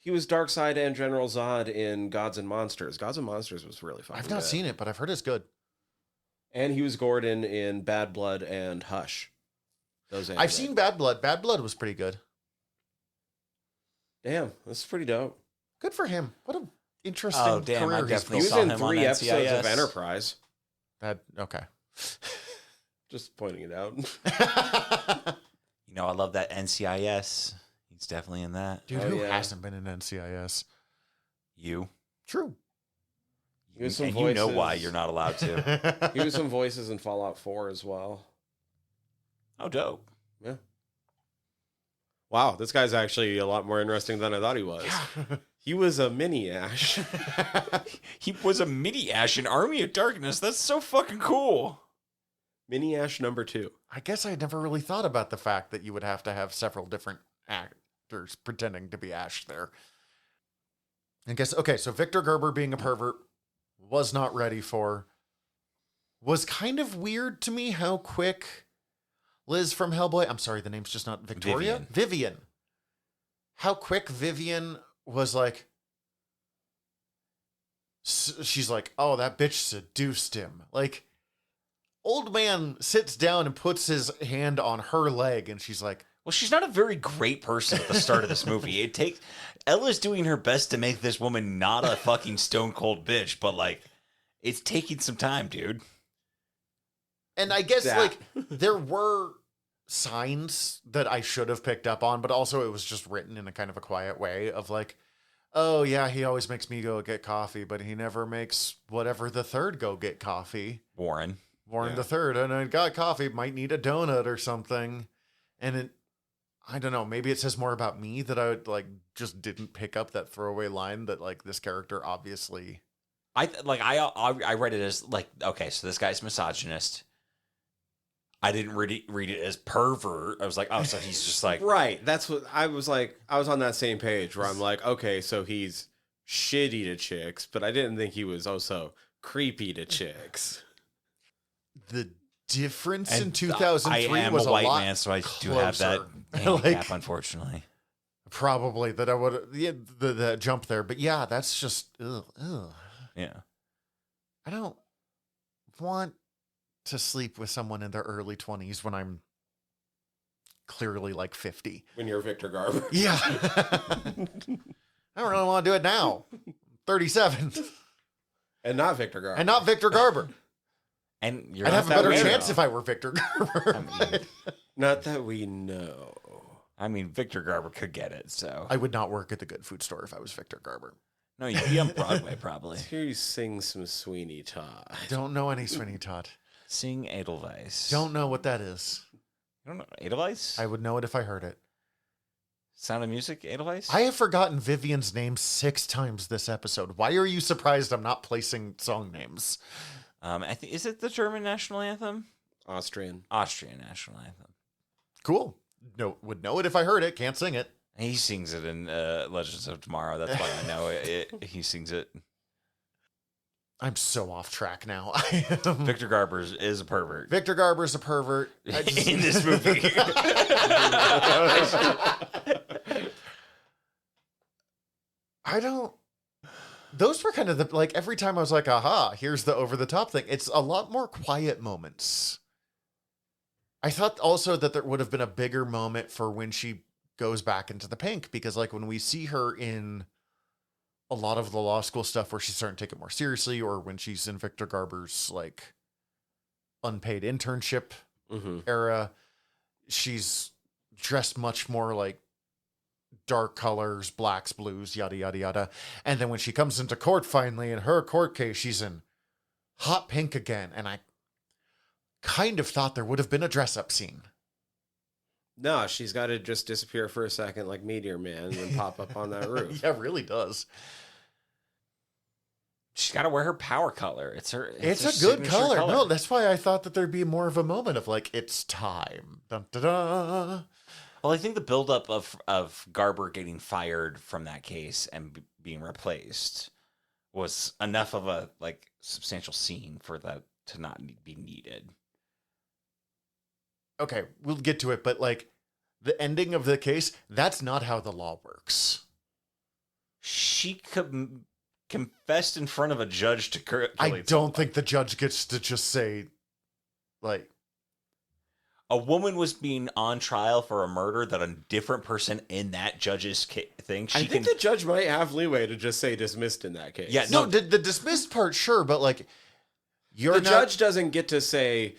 He was Darkseid and General Zod in Gods and Monsters. Gods and Monsters was really fucking I've not good. seen it, but I've heard it's good. And he was Gordon in Bad Blood and Hush. Those I've seen Bad Blood. Bad Blood was pretty good. Damn, that's pretty dope. Good for him. What an interesting career he's definitely He was saw in him on 3 episodes of NCIS. Enterprise. Okay. Just pointing it out. You know, I love that NCIS. He's definitely in that. Dude, Oh, who yeah. hasn't been in NCIS? You. True. He was some And you know voices. why you're not allowed to. He was some voices in Fallout 4 as well. Oh, dope. Yeah. Wow, this guy's actually a lot more interesting than I thought he was. He was a mini Ash. He was a mini Ash in Army of Darkness. That's so fucking cool. Mini Ash number 2. I guess I never really thought about the fact that you would have to have several different actors pretending to be Ash there. I guess, okay, so Victor Garber being a pervert was not ready for. Was kind of weird to me how quick Liz from Hellboy, I'm sorry, the name's just not Victoria? Vivian. How quick Vivian was like, she's like, oh, that bitch seduced him. Like, old man sits down and puts his hand on her leg, and she's like, Well, she's not a very great person at the start of this movie. It takes Ella's doing her best to make this woman not a fucking stone cold bitch, but like, it's taking some time, dude. and I guess That- like there were signs that I should have picked up on, but also it was just written in a kind of a quiet way of like, oh yeah, he always makes me go get coffee, but he never makes whatever the third go get coffee. Warren. Warren Yeah. the third, and I got coffee, might need a donut or something. And it, I don't know, maybe it says more about me that I would like just didn't pick up that throwaway line that like this character obviously. I read it as like, okay, so this guy's misogynist. I didn't read it as pervert. I was like, oh, so he's just like, Right. That's what I was like. I was on that same page where I'm like, okay, so he's shitty to chicks, but I didn't think he was also creepy to chicks. The difference in and 2003 I am was a white lot man, so I do have that closer. handicap, Like- unfortunately. Probably that I would, yeah, the jump there, but yeah, that's just ugh. Yeah. I don't want to sleep with someone in their early 20s when I'm clearly like 50. When you're Victor Garber. Yeah. I don't really want to do it now. 37 And not Victor Garber. and not Victor Garber. And you're I'd not have a that better weirdo. chance if I were Victor Garber. Not that we know. I mean, Victor Garber could get it, so. I would not work at the good food store if I was Victor Garber. No, you'd be on Broadway, probably. Here you sing some Sweeney Todd. Don't know any Sweeney Todd. Sing Edelweiss. Don't know what that is. You don't know Edelweiss? I would know it if I heard it. Sound of Music, Edelweiss? I have forgotten Vivian's name 6 times this episode. Why are you surprised I'm not placing song names? I think is it the German national anthem? Austrian. Austrian national anthem. Cool. No, would know it if I heard it. Can't sing it. He sings it in Legends of Tomorrow. That's why I know it. He sings it. I'm so off track now. I am. Victor Garber is a pervert Victor Garber's a pervert. I just- in this movie. I don't. Those were kind of the like every time I was like, aha, here's the over the top thing. It's a lot more quiet moments. I thought also that there would have been a bigger moment for when she goes back into the pink, because like when we see her in a lot of the law school stuff where she's starting to take it more seriously, or when she's in Victor Garber's like unpaid internship Mm-hmm. era, she's dressed much more like dark colors, blacks, blues, yada, yada, yada. And then when she comes into court finally in her court case, she's in hot pink again. And I kind of thought there would have been a dress up scene. No, she's got to just disappear for a second like Meteor Man and then pop up on that roof. Yeah, it really does. She's got to wear her power color. It's her It's her a good signature color. No, that's why I thought that there'd be more of a moment of like, it's time. Dun, da, da. Well, I think the buildup of Garber getting fired from that case and being replaced was enough of a like substantial scene for that to not be needed. Okay, we'll get to it, but like the ending of the case, that's not how the law works. She confessed in front of a judge to killing I don't think the judge gets to just say, like, a woman was being on trial for a murder that a different person in that judge's thing. I think the judge might have leeway to just say dismissed in that case. Yeah, no, the dismissed part, sure, but like, the judge doesn't get to say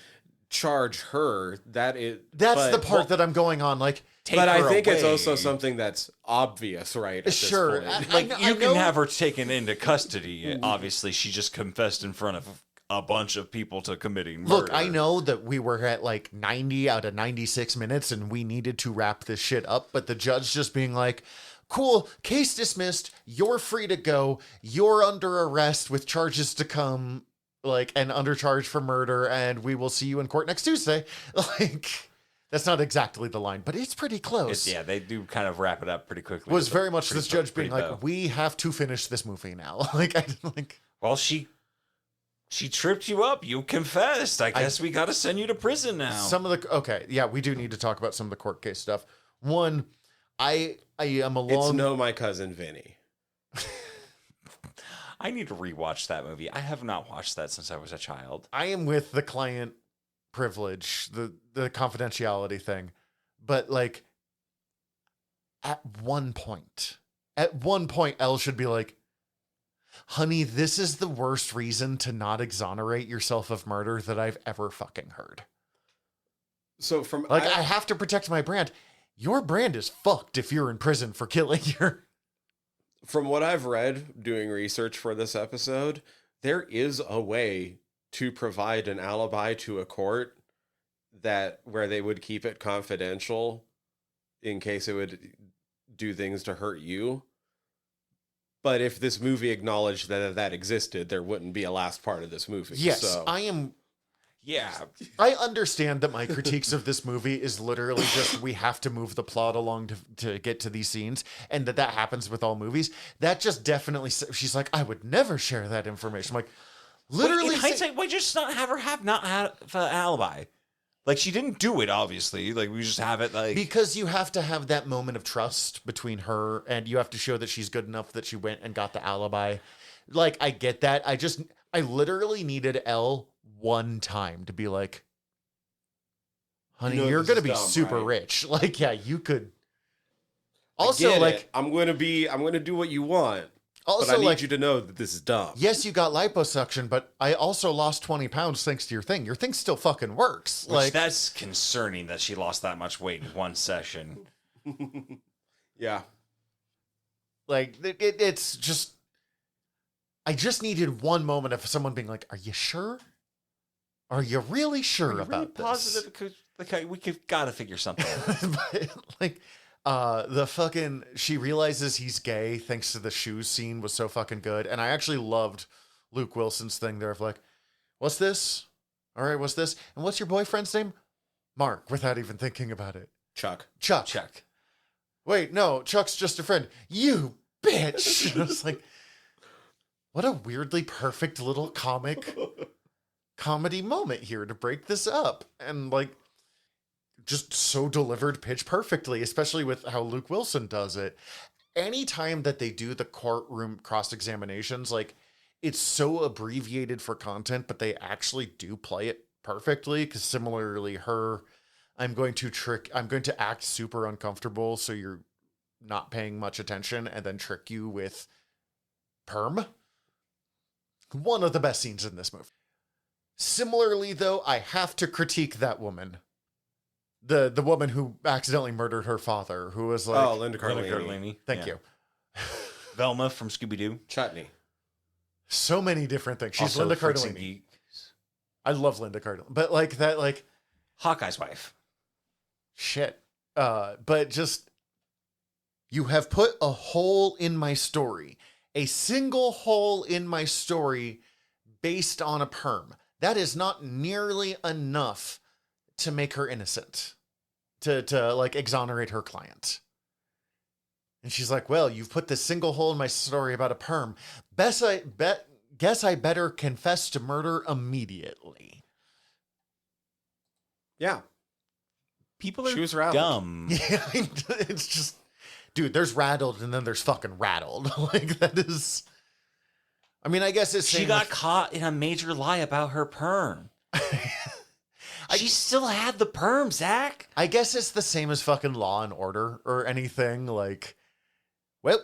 charge her. That's the part that I'm going on. Like, but I think it's also something that's obvious, right? Sure, like you can have her taken into custody. Obviously, she just confessed in front of a bunch of people to committing murder. Look, I know that we were at like 90 out of 96 minutes and we needed to wrap this shit up, but the judge just being like, cool, case dismissed, you're free to go, you're under arrest with charges to come, like, and under charge for murder, and we will see you in court next Tuesday. Like, that's not exactly the line, but it's pretty close. Yeah, they do kind of wrap it up pretty quickly. Was very much this judge being like, we have to finish this movie now. Well, she tripped you up. You confessed. I guess we got to send you to prison now. We do need to talk about some of the court case stuff. One, I am alone. It's No, My Cousin Vinny. I need to rewatch that movie. I have not watched that since I was a child. I am with the client privilege, the confidentiality thing. But like at one point, Elle should be like, honey, this is the worst reason to not exonerate yourself of murder that I've ever fucking heard. So I have to protect my brand. Your brand is fucked if you're in prison for killing your... From what I've read doing research for this episode, there is a way to provide an alibi to a court where they would keep it confidential in case it would do things to hurt you. But if this movie acknowledged that existed, there wouldn't be a last part of this movie. Yes, so. I understand that my critiques of this movie is literally just we have to move the plot along to get to these scenes, and that happens with all movies. That just definitely, she's like, I would never share that information. I'm like, literally, in hindsight, why just not have her have an alibi? Like, she didn't do it, obviously. Like, we just have it, like... Because you have to have that moment of trust between her, and you have to show that she's good enough that she went and got the alibi. Like, I get that. I literally needed Elle one time to be like, honey, you're going to be super rich. Like, yeah, you could... Also, like... I'm going to do what you want. Also, but I need you to know that this is dumb. Yes, you got liposuction, but I also lost 20 pounds thanks to your thing. Your thing still fucking works. Which, that's concerning that she lost that much weight in one session. Yeah. Like, it's just... I just needed one moment of someone being like, are you sure? Are you really sure about this? Positive? Because we got to figure something out. Like... the fucking, she realizes he's gay thanks to the shoes scene was so fucking good. And I actually loved Luke Wilson's thing there of like, what's this? All right, what's this? And what's your boyfriend's name? Mark, without even thinking about it. Chuck. Wait, no, Chuck's just a friend. You bitch. And I was like, what a weirdly perfect little comedy moment here to break this up. And like, just so delivered pitch perfectly, especially with how Luke Wilson does it. Anytime that they do the courtroom cross-examinations, like, it's so abbreviated for content, but they actually do play it perfectly. Because similarly, I'm going to act super uncomfortable so you're not paying much attention and then trick you with perm. One of the best scenes in this movie. Similarly, though, I have to critique that woman. The woman who accidentally murdered her father, who was like... Oh, Linda Cardellini. Thank you. Velma from Scooby-Doo. Chutney. So many different things. She's Also, Linda Cardellini. I love Linda Cardellini. But like that, like... Hawkeye's wife. Shit. But just... You have put a hole in my story. A single hole in my story based on a perm. That is not nearly enough to make her innocent, to like exonerate her client. And she's like, well, you've put this single hole in my story about a perm. Guess I better confess to murder immediately. Yeah. People are Choose round. dumb. Yeah, it's just dude, there's rattled and then there's fucking rattled. Like, that is. I mean, I guess it's. She got caught in a major lie about her perm. She still had the perm, Zach. I guess it's the same as fucking Law and Order or anything. Like, well,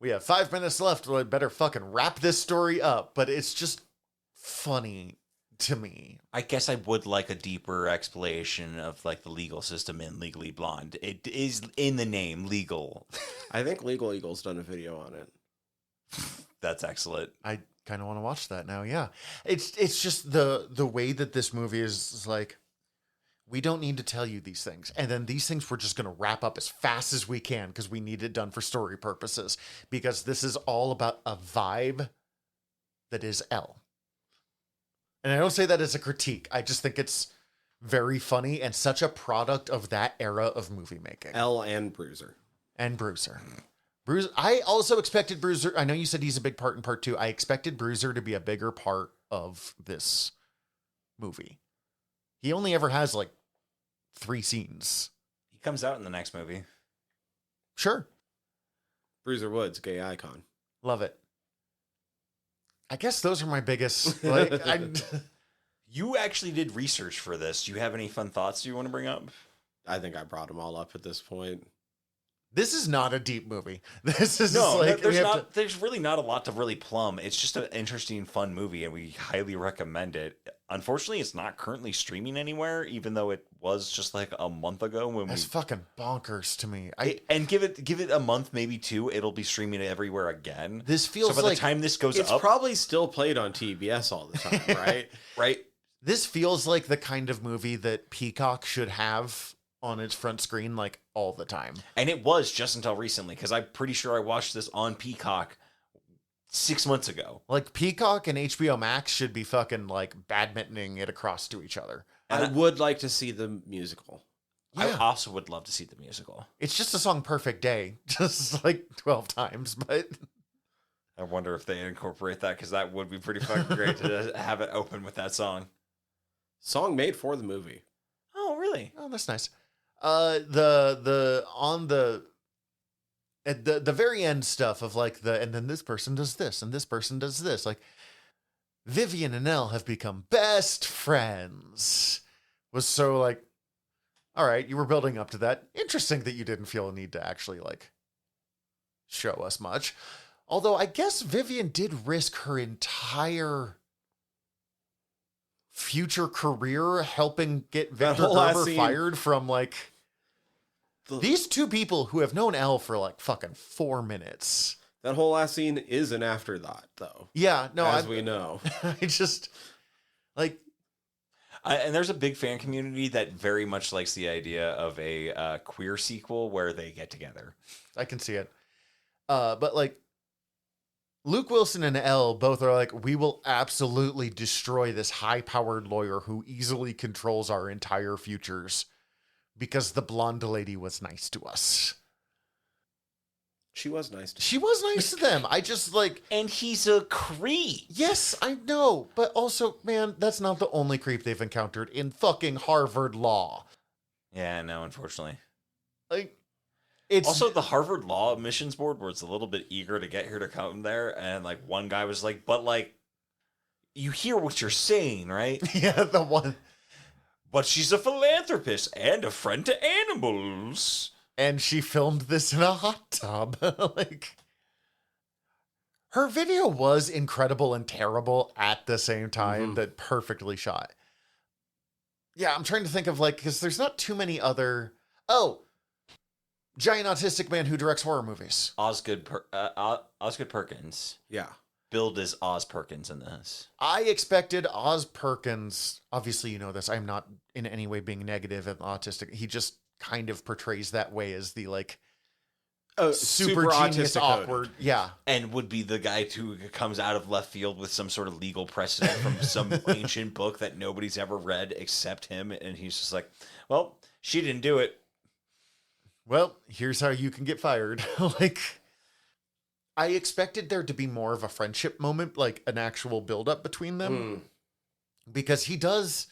we have 5 minutes left. We better fucking wrap this story up. But it's just funny to me. I guess I would like a deeper explanation of like the legal system in Legally Blonde. It is in the name, legal. I think Legal Eagle's done a video on it. That's excellent. I kind of want to watch that now. Yeah, it's just the way that this movie is like. We don't need to tell you these things, and then these things we're just going to wrap up as fast as we can because we need it done for story purposes. Because this is all about a vibe that is Elle. And I don't say that as a critique. I just think it's very funny and such a product of that era of movie making. Elle and Bruiser. And Bruiser. Bruiser. I also expected Bruiser. I know you said he's a big part in part 2. I expected Bruiser to be a bigger part of this movie. He only ever has like 3 scenes. He comes out in the next movie. Sure. Bruiser Woods, gay icon. Love it. I guess those are my biggest. Like, You actually did research for this. Do you have any fun thoughts you want to bring up? I think I brought them all up at this point. This is not a deep movie. This is No, like there's really not a lot to really plumb. It's just an interesting, fun movie, and we highly recommend it. Unfortunately, it's not currently streaming anywhere, even though it was just like a month ago when That's fucking bonkers to me. and give it a month, maybe 2. It'll be streaming everywhere again. This feels so by like the time this goes It's up, probably still played on TBS all the time, right? right? this feels like the kind of movie that Peacock should have on its front screen like all the time. And it was just until recently, because I'm pretty sure I watched this on Peacock 6 months ago. Like Peacock and HBO Max should be fucking like badmintoning it across to each other. I would like to see the musical. I Yeah. also would love to see the musical. It's just a song Perfect Day, just like 12 times, but I wonder if they incorporate that, because that would be pretty fucking great to have it open with that song. Song made for the movie. Oh, really? oh, that's nice. The on the at the very end stuff of like and then this person does this and this person does this, like Vivian and Elle have become best friends, was so like, all right, you were building up to that. Interesting that you didn't feel a need to actually like show us much. Although I guess Vivian did risk her entire future career helping get That Victor whole last Garber scene- fired from like these 2 people who have known Elle for like fucking 4 minutes. That whole last scene is an afterthought, though. Yeah, no, as we know. I just like And there's a big fan community that very much likes the idea of a queer sequel where they get together. I can see it. But like Luke Wilson and Elle both are like, we will absolutely destroy this high-powered lawyer who easily controls our entire futures because the blonde lady was nice to us. She was nice to She was nice to them. I just like, And he's a creep. yes, I know, but also, man, that's not the only creep they've encountered in fucking Harvard Law. Yeah, no, unfortunately. Like, it's Also, the Harvard Law Admissions Board was a little bit eager to get her to come there, and like one guy was like, "But like, you hear what you're saying, right? yeah, the one. But she's a philanthropist and a friend to animals." And she filmed this in a hot tub. Like, her video was incredible and terrible at the same time, that perfectly shot. Yeah, I'm trying to think of like, because there's not too many other. Oh, giant autistic man who directs horror movies. Osgood Perkins. Yeah. Billed as Oz Perkins in this. I expected Oz Perkins. Obviously, you know this. I'm not in any way being negative and autistic. He just kind of portrays that way as the like super genius, autistic awkward. Yeah. And would be the guy who comes out of left field with some sort of legal precedent from some ancient book that nobody's ever read except him. And he's just like, well, she didn't do it. Well, here's how you can get fired. Like, I expected there to be more of a friendship moment, like an actual build-up between them. Because he has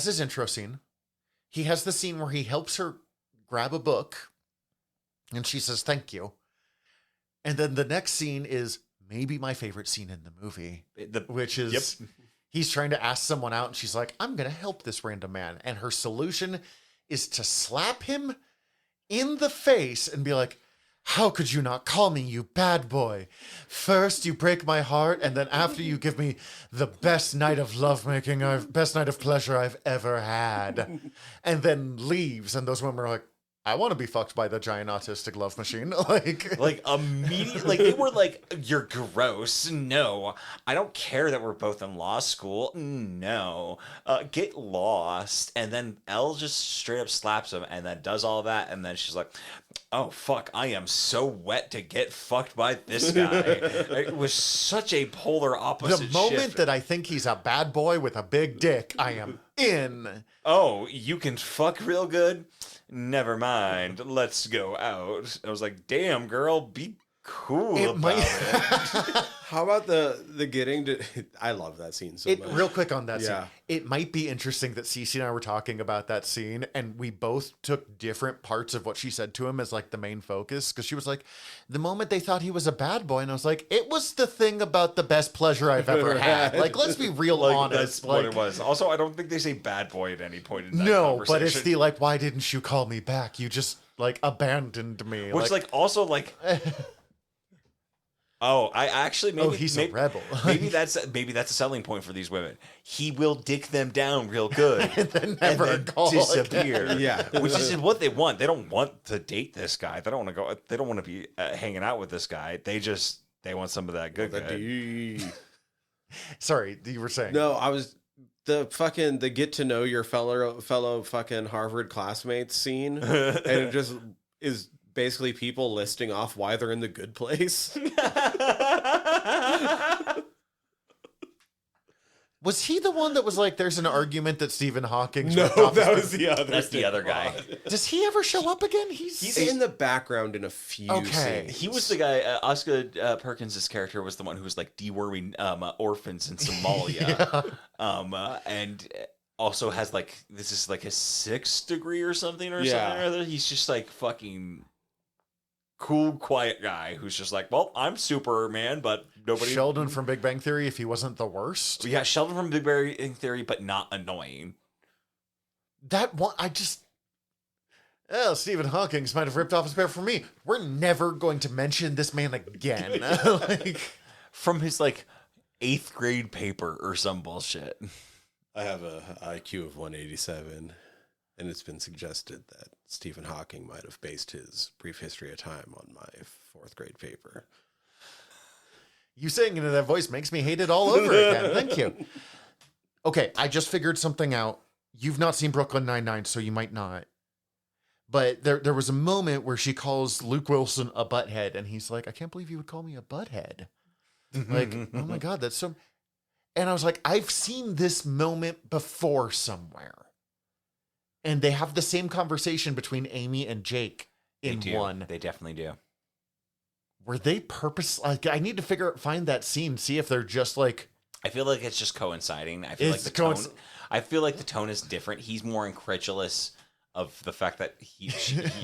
his intro scene. He has the scene where he helps her grab a book And she says, thank you. And then the next scene is maybe my favorite scene in the movie, which is he's trying to ask someone out and she's like, I'm going to help this random man. And her solution is to slap him in the face and be like, how could you not call me, you bad boy? First you break my heart, and then after you give me the best night of lovemaking, best night of pleasure I've ever had. And then leaves, and those women are like, I want to be fucked by the giant autistic love machine. Like immediately, like they were like, "You're gross." No, I don't care that we're both in law school. No, get lost. And then Elle just straight up slaps him, and then does all that, and then she's like, "Oh fuck, I am so wet to get fucked by this guy." It was such a polar opposite. The moment shift. that I think he's a bad boy with a big dick, I am in. Oh, you can fuck real good? Never mind. Let's go out. I was like, damn, girl, be cool about it. How about the getting to... I love that scene so much. Real quick on that scene. Yeah. It might be interesting that Cece and I were talking about that scene and we both took different parts of what she said to him as like the main focus. Because she was like, the moment they thought he was a bad boy. And I was like, it was the thing about the best pleasure I've ever had. Like, let's be real honest. That's what it was. Also, I don't think they say bad boy at any point in that No, conversation. but it's the like, why didn't you call me back? You just like abandoned me. Which also oh, I actually maybe he's a rebel. maybe that's a selling point for these women. He will dick them down real good and then never call disappear. again. Yeah, which is what they want. They don't want to date this guy. They don't want to go. They don't want to be hanging out with this guy. They want some of that good. Sorry, you were saying. No, I was the get to know your fellow fucking Harvard classmates scene, and it just is basically people listing off why they're in the good place. Was he the one that was like, there's an argument that Stephen Hawking... No, that was the other. That's the other guy. Does he ever show up again? He's in the background in a few scenes. He was the guy, Oscar Perkins' character was the one who was like deworming orphans in Somalia. And also has like, this is like his 6th degree or something or something or other. He's just like fucking cool, quiet guy who's just like, well, I'm Superman, but nobody... Sheldon from Big Bang Theory, if he wasn't the worst. Yeah, Sheldon from Big Bang Theory, but not annoying. That one, Stephen Hawking might have ripped off his pair for me. We're never going to mention this man again. From his like 8th grade paper or some bullshit. I have a IQ of 187, and it's been suggested that Stephen Hawking might have based his Brief History of Time on my 4th grade paper. You saying it in that voice makes me hate it all over again. Thank you. Okay, I just figured something out. You've not seen Brooklyn Nine-Nine, so you might not. But there was a moment where she calls Luke Wilson a butthead, and he's like, I can't believe you would call me a butthead. Like, oh my God, that's so... And I was like, I've seen this moment before somewhere. And they have the same conversation between Amy and Jake in one. They definitely do. Were they like, I need to find that scene, see if they're just like... I feel like it's just coinciding. I feel like the tone is different. He's more incredulous of the fact that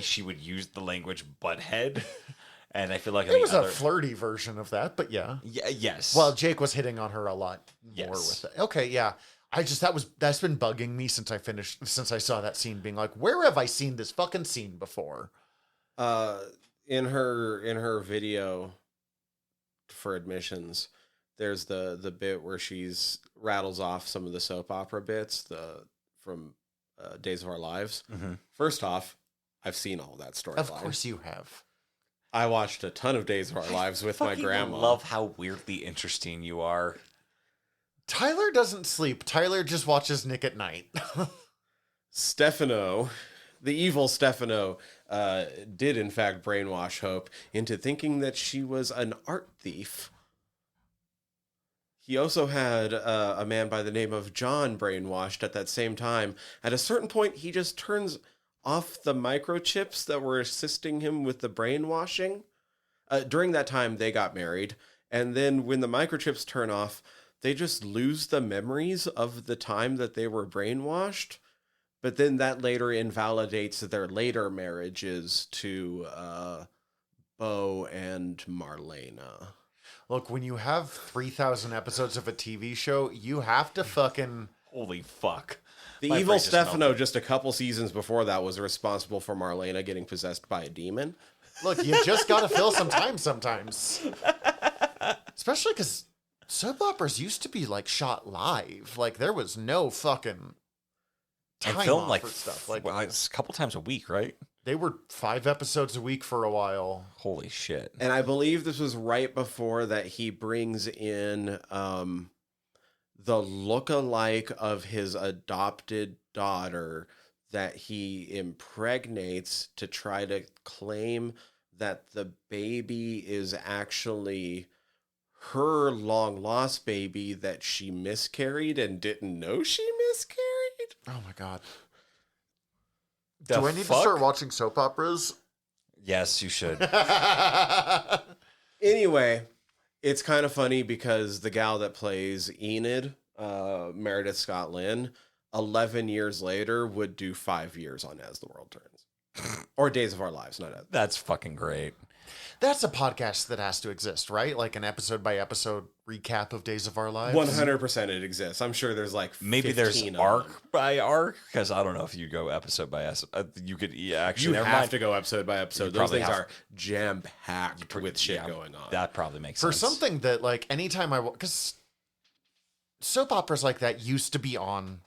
she would use the language butthead. And I feel like it was a flirty version of that, but yeah. Yes. Well, Jake was hitting on her a lot more with it. Okay, yeah. That's been bugging me since I saw that scene, being like, where have I seen this fucking scene before? In her video for admissions, there's the bit where she's rattles off some of the soap opera bits from Days of Our Lives. Mm-hmm. First off, I've seen all that storyline. Of course you have. I watched a ton of Days of Our Lives with my grandma. I love how weirdly interesting you are. Tyler doesn't sleep. Tyler just watches Nick at Night. Stefano, the evil Stefano, did in fact brainwash Hope into thinking that she was an art thief. He also had a man by the name of John brainwashed at that same time. At a certain point, he just turns off the microchips that were assisting him with the brainwashing. During that time, they got married. And then when the microchips turn off, they just lose the memories of the time that they were brainwashed. But then that later invalidates their later marriages to Bo and Marlena. Look, when you have 3,000 episodes of a TV show, you have to fucking... Holy fuck. The My evil brain just melted. Stefano, just a couple seasons before that, was responsible for Marlena getting possessed by a demon. Look, you just gotta fill some time sometimes. Especially because soap operas used to be, like, shot live. Like, there was no fucking time And filmed off like, for stuff. Like, well, it's a couple times a week, right? they were 5 episodes a week for a while. Holy shit. And I believe this was right before that he brings in the look-alike of his adopted daughter that he impregnates to try to claim that the baby is actually her long-lost baby that she miscarried and didn't know she miscarried. Oh my god. The Do I need fuck? to start watching soap operas? Yes, you should. Anyway, it's kind of funny because the gal that plays Enid, Meredith Scott Lynn, 11 years later would do 5 years on As the World Turns. Or Days of Our Lives, not As. That's fucking great. That's a podcast that has to exist, right? Like an episode by episode recap of Days of Our Lives. 100% it exists. I'm sure there's like Maybe there's 15 of arc them. by arc, because I don't know if you go episode by episode. You could actually You never have mind. to go episode by episode. You Those probably things have. are jam-packed with shit Yeah, going on. That probably makes For sense. something that, like, anytime I... Because soap operas like that used to be on...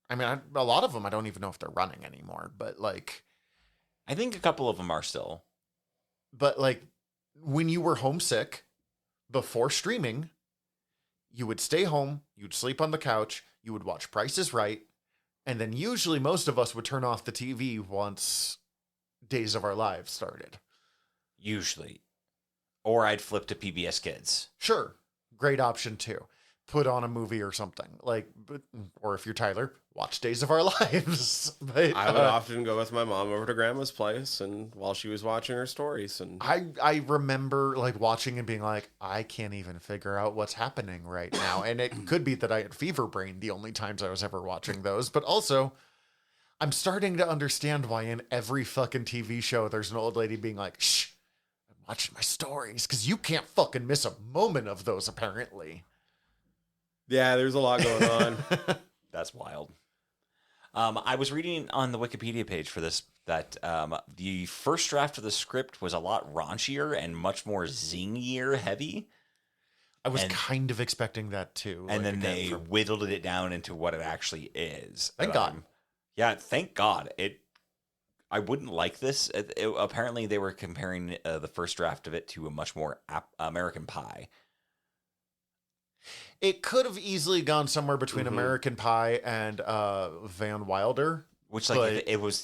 I mean, a lot of them, I don't even know if they're running anymore. But, like... I think a couple of them are still. But, like, when you were homesick, before streaming, you would stay home, you'd sleep on the couch, you would watch Price is Right, and then usually most of us would turn off the TV once Days of Our Lives started. Usually. Or I'd flip to PBS Kids. Sure, great option too. Put on a movie or something. Like, or if you're Tyler, watch Days of Our Lives. But, I would often go with my mom over to grandma's place and while she was watching her stories. And I remember like watching and being like, I can't even figure out what's happening right now. And it could be that I had fever brain the only times I was ever watching those. But also, I'm starting to understand why in every fucking TV show there's an old lady being like, shh, I'm watching my stories. Because you can't fucking miss a moment of those, apparently. yeah, there's a lot going on. That's wild. I was reading on the Wikipedia page for this that the first draft of the script was a lot raunchier and much more zingier heavy. I was And- kind of expecting that too. And like, then again, they whittled it down into what it actually is. Thank And God. yeah, thank God. I wouldn't like this. Apparently, they were comparing the first draft of it to a much more American Pie. It could have easily gone somewhere between Mhm. American Pie and Van Wilder. Which, like, But-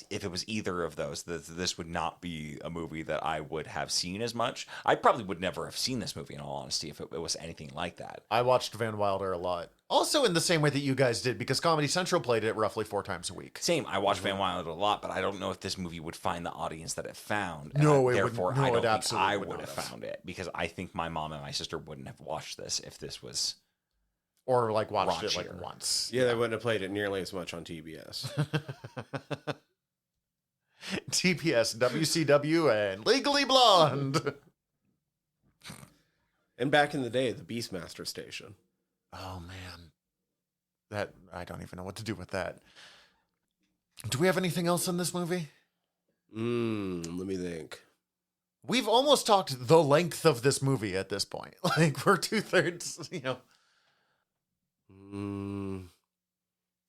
if it was either of those, this would not be a movie that I would have seen as much. I probably would never have seen this movie, in all honesty, if it was anything like that. I watched Van Wilder a lot. Also in the same way that you guys did, because Comedy Central played it roughly 4 times a week. Same, I watched Van Wilder a lot, but I don't know if this movie would find the audience that it found. No, it therefore, wouldn't. No, I don't it think absolutely I would would not have have. found it, because I think my mom and my sister wouldn't have watched this if this was. Or like watched it Raunchier. like once. Yeah, they wouldn't have played it nearly as much on TBS. TPS, WCW, and Legally Blonde. And back in the day, the Beastmaster station. Oh man. That I don't even know what to do with that. Do we have anything else in this movie? Let me think. We've almost talked the length of this movie at this point. Like we're 2/3, you know.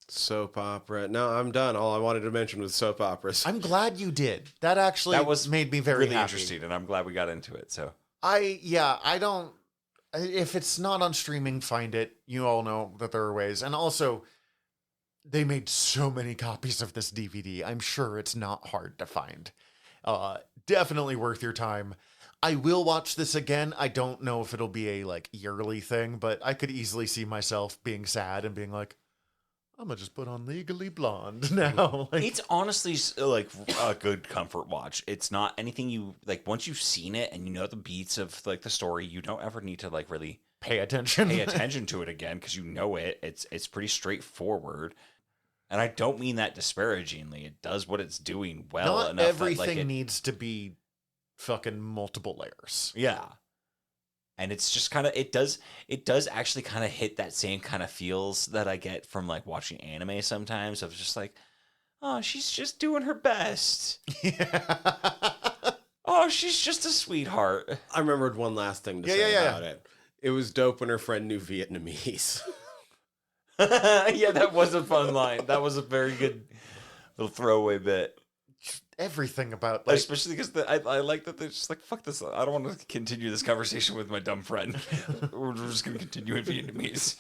Soap opera. No, I'm done. All I wanted to mention was soap operas. I'm glad you did. That actually made me very really happy. interesting, and I'm glad we got into it. So I don't. If it's not on streaming, find it. You all know that there are ways. And also, they made so many copies of this DVD. I'm sure it's not hard to find. Definitely worth your time. I will watch this again. I don't know if it'll be a like yearly thing, but I could easily see myself being sad and being like, I'm gonna just put on Legally Blonde now. Like, it's honestly like a good comfort watch. It's not anything you like. Once you've seen it and you know the beats of like the story, you don't ever need to like really pay attention. pay attention to it again because you know it. It's pretty straightforward. And I don't mean that disparagingly. It does what it's doing well Not enough. everything needs to be fucking multiple layers. Yeah. And it's just kind of, it does actually kind of hit that same kind of feels that I get from like watching anime sometimes of just like, oh, she's just doing her best. Yeah. Oh, she's just a sweetheart. I remembered one last thing to say about it. It was dope when her friend knew Vietnamese. Yeah, that was a fun line. That was a very good little throwaway bit. Everything about especially because I like that they're just like, fuck this. I don't want to continue this conversation with my dumb friend. We're just going to continue in Vietnamese.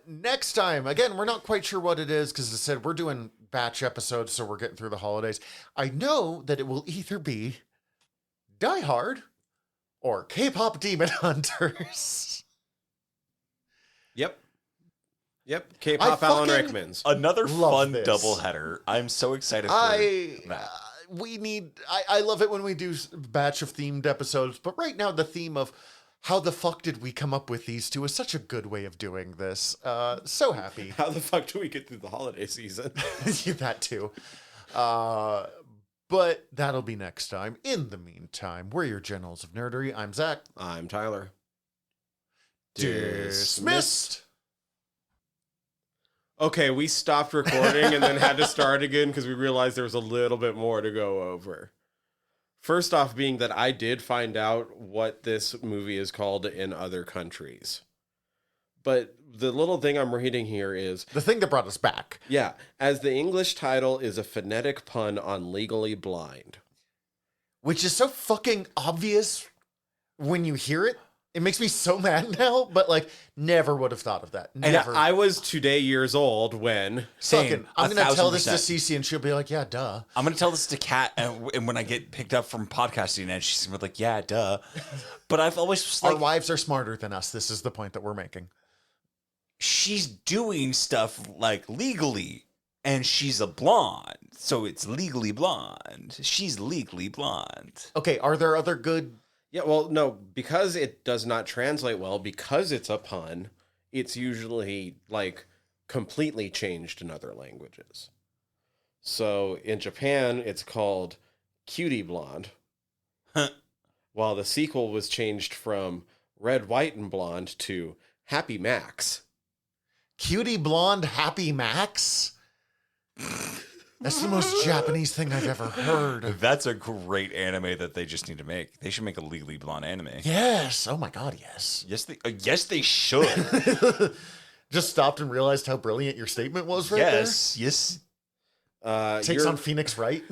Next time, again, we're not quite sure what it is because I said we're doing batch episodes, so we're getting through the holidays. I know that it will either be Die Hard or K-pop Demon Hunters. Yep. K-pop Alan Rickman's. Another fun this. doubleheader. I'm so excited for that. I love it when we do a batch of themed episodes, but right now the theme of how the fuck did we come up with these two is such a good way of doing this. So happy. How the fuck do we get through the holiday season? That too. But that'll be next time. In the meantime, we're your generals of nerdery. I'm Zach. I'm Tyler. Dismissed. Okay, we stopped recording and then had to start again because we realized there was a little bit more to go over. First off, being that I did find out what this movie is called in other countries. But the little thing I'm reading here is... The thing that brought us back. Yeah, as the English title is a phonetic pun on Legally Blind. Which is so fucking obvious when you hear it. It makes me so mad now, but like, never would have thought of that. Never. And I was today years old when... Fucking, I'm going to tell this to 1,000%. Cece and she'll be like, yeah, duh. I'm going to tell this to Kat, and when I get picked up from podcasting, and she's gonna be like, yeah, duh. But I've always just Our like, wives are smarter than us. This is the point that we're making. she's doing stuff like legally, and she's a blonde, so it's legally blonde. She's legally blonde. Okay, are there other good... Yeah, well, no, because it does not translate well, because it's a pun, it's usually, like, completely changed in other languages. So, in Japan, it's called Cutie Blonde, while the sequel was changed from Red, White, and Blonde to Happy Max. Cutie Blonde Happy Max? That's the most Japanese thing I've ever heard. That's a great anime that they just need to make. They should make a legally blonde anime. Yes. Oh my God, yes. Yes, they should. Just stopped and realized how brilliant your statement was right Yes. there. Takes on Phoenix Wright.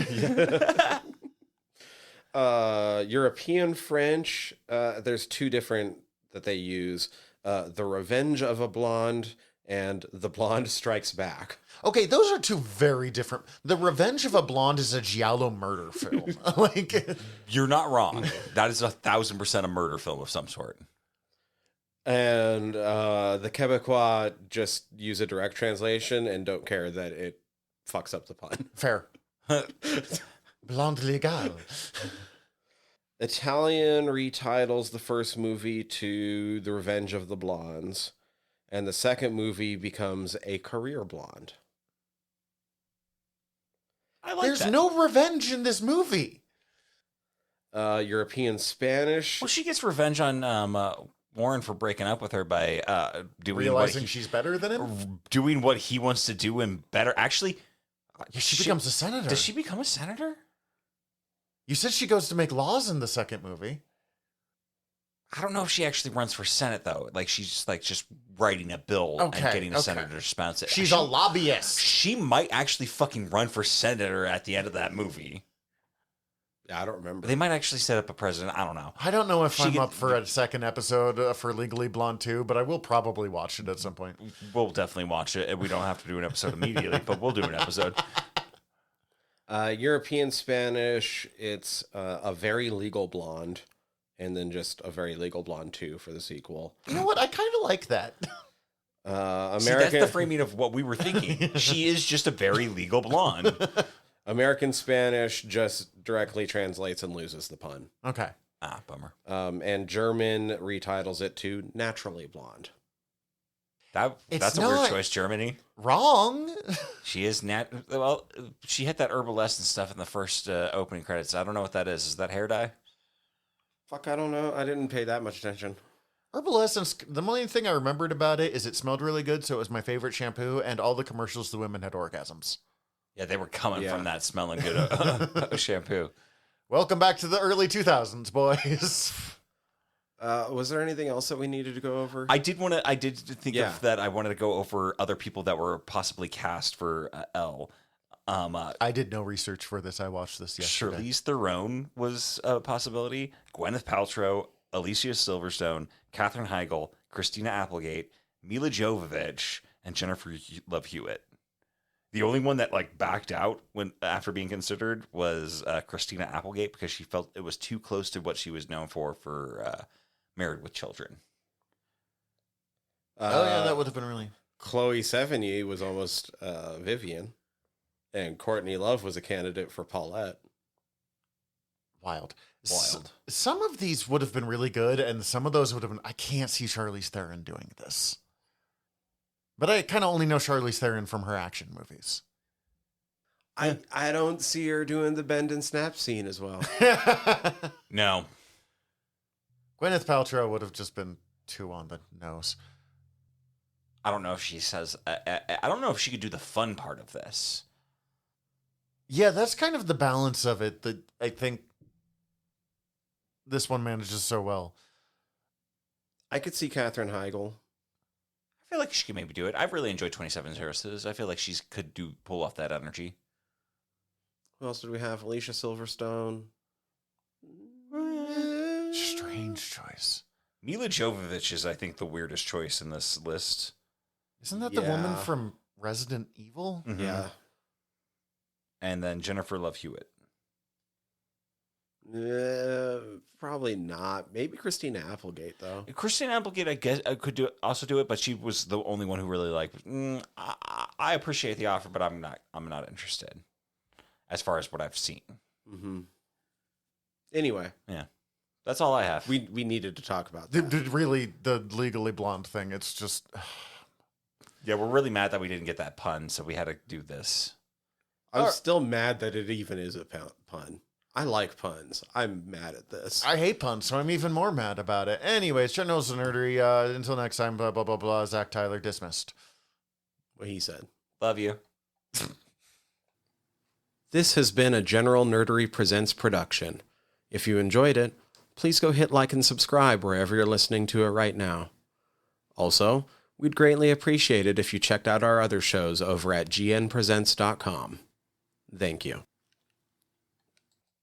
European French, there's two different that they use. The Revenge of a Blonde and The Blonde Strikes Back. Okay, those are two very different. The Revenge of a Blonde is a giallo murder film. Like, You're not wrong. That is 1,000% a murder film of some sort. And the Quebecois just use a direct translation and don't care that it fucks up the pun. fair. Blonde Legal. Italian retitles the first movie to The Revenge of the Blondes, and the second movie becomes A Career Blonde. I like There's that. no revenge in this movie. European Spanish. Well, she gets revenge on Warren for breaking up with her by Realizing she's better than him? doing what he wants to do and better. Actually, Yeah, she becomes a senator. Does she become a senator? You said she goes to make laws in the second movie. I don't know if she actually runs for Senate though. Like she's just writing a bill and getting a senator to sponsor it. She's a lobbyist. She might actually fucking run for senator at the end of that movie. I don't remember. They might actually set up a president. I don't know. I don't know if I'm up for a second episode for Legally Blonde 2, but I will probably watch it at some point. We'll definitely watch it. And we don't have to do an episode immediately, but we'll do an episode. European Spanish, it's A Very Legal Blonde, and then just A Very Legal Blonde 2 for the sequel. You know what? I kind of like that. American. See, that's the framing of what we were thinking. She is just a very legal blonde. American Spanish just directly translates and loses the pun. Okay. Ah, bummer. And German retitles it to Naturally Blonde. That's a weird choice, Germany. Wrong. She is well, she had that herbalescent stuff in the first opening credits. I don't know what that is. Is that hair dye? Fuck, I don't know. I didn't pay that much attention. Herbal Essence, the only thing I remembered about it is it smelled really good, so it was my favorite shampoo, and all the commercials, the women had orgasms. Yeah, they were coming from that smelling good shampoo. Welcome back to the early 2000s, boys. Was there anything else that we needed to go over? I did think of that. I wanted to go over other people that were possibly cast for Elle. I did no research for this. I watched this yesterday. Charlize Theron was a possibility. Gwyneth Paltrow, Alicia Silverstone, Katherine Heigl, Christina Applegate, Mila Jovovich, and Jennifer Love Hewitt. The only one that backed out after being considered was Christina Applegate because she felt it was too close to what she was known for Married with Children. That would have been really... Chloe Sevigny was almost Vivian, and Courtney Love was a candidate for Paulette. Wild. Some of these would have been really good, and some of those would have been... I can't see Charlize Theron doing this. But I kind of only know Charlize Theron from her action movies. I don't see her doing the bend and snap scene as well. No. Gwyneth Paltrow would have just been too on the nose. I don't know if she says... I don't know if she could do the fun part of this. Yeah, that's kind of the balance of it that I think this one manages so well. I could see Katherine Heigl. I feel like she could maybe do it. I've really enjoyed 27 Terraces. I feel like she could pull off that energy. Who else did we have? Alicia Silverstone. Strange choice. Mila Jovovich is, I think, the weirdest choice in this list. Isn't that the woman from Resident Evil? Mm-hmm. Yeah. And then Jennifer Love Hewitt. Probably not. Maybe Christina Applegate, though. Christina Applegate, I guess, I could also do it, but she was the only one who really I appreciate the offer, but I'm not interested as far as what I've seen. Mm-hmm. Anyway, yeah, that's all I have. We needed to talk about that. Really, the Legally Blonde thing. It's just, yeah, we're really mad that we didn't get that pun, so we had to do this. I'm still mad that it even is a pun. I like puns. I'm mad at this. I hate puns, so I'm even more mad about it. Anyways, Shut Knows the Nerdery. Until next time, blah, blah, blah, blah. Zach Tyler dismissed. What he said. Love you. This has been a General Nerdery Presents production. If you enjoyed it, please go hit like and subscribe wherever you're listening to it right now. Also, we'd greatly appreciate it if you checked out our other shows over at gnpresents.com. Thank you.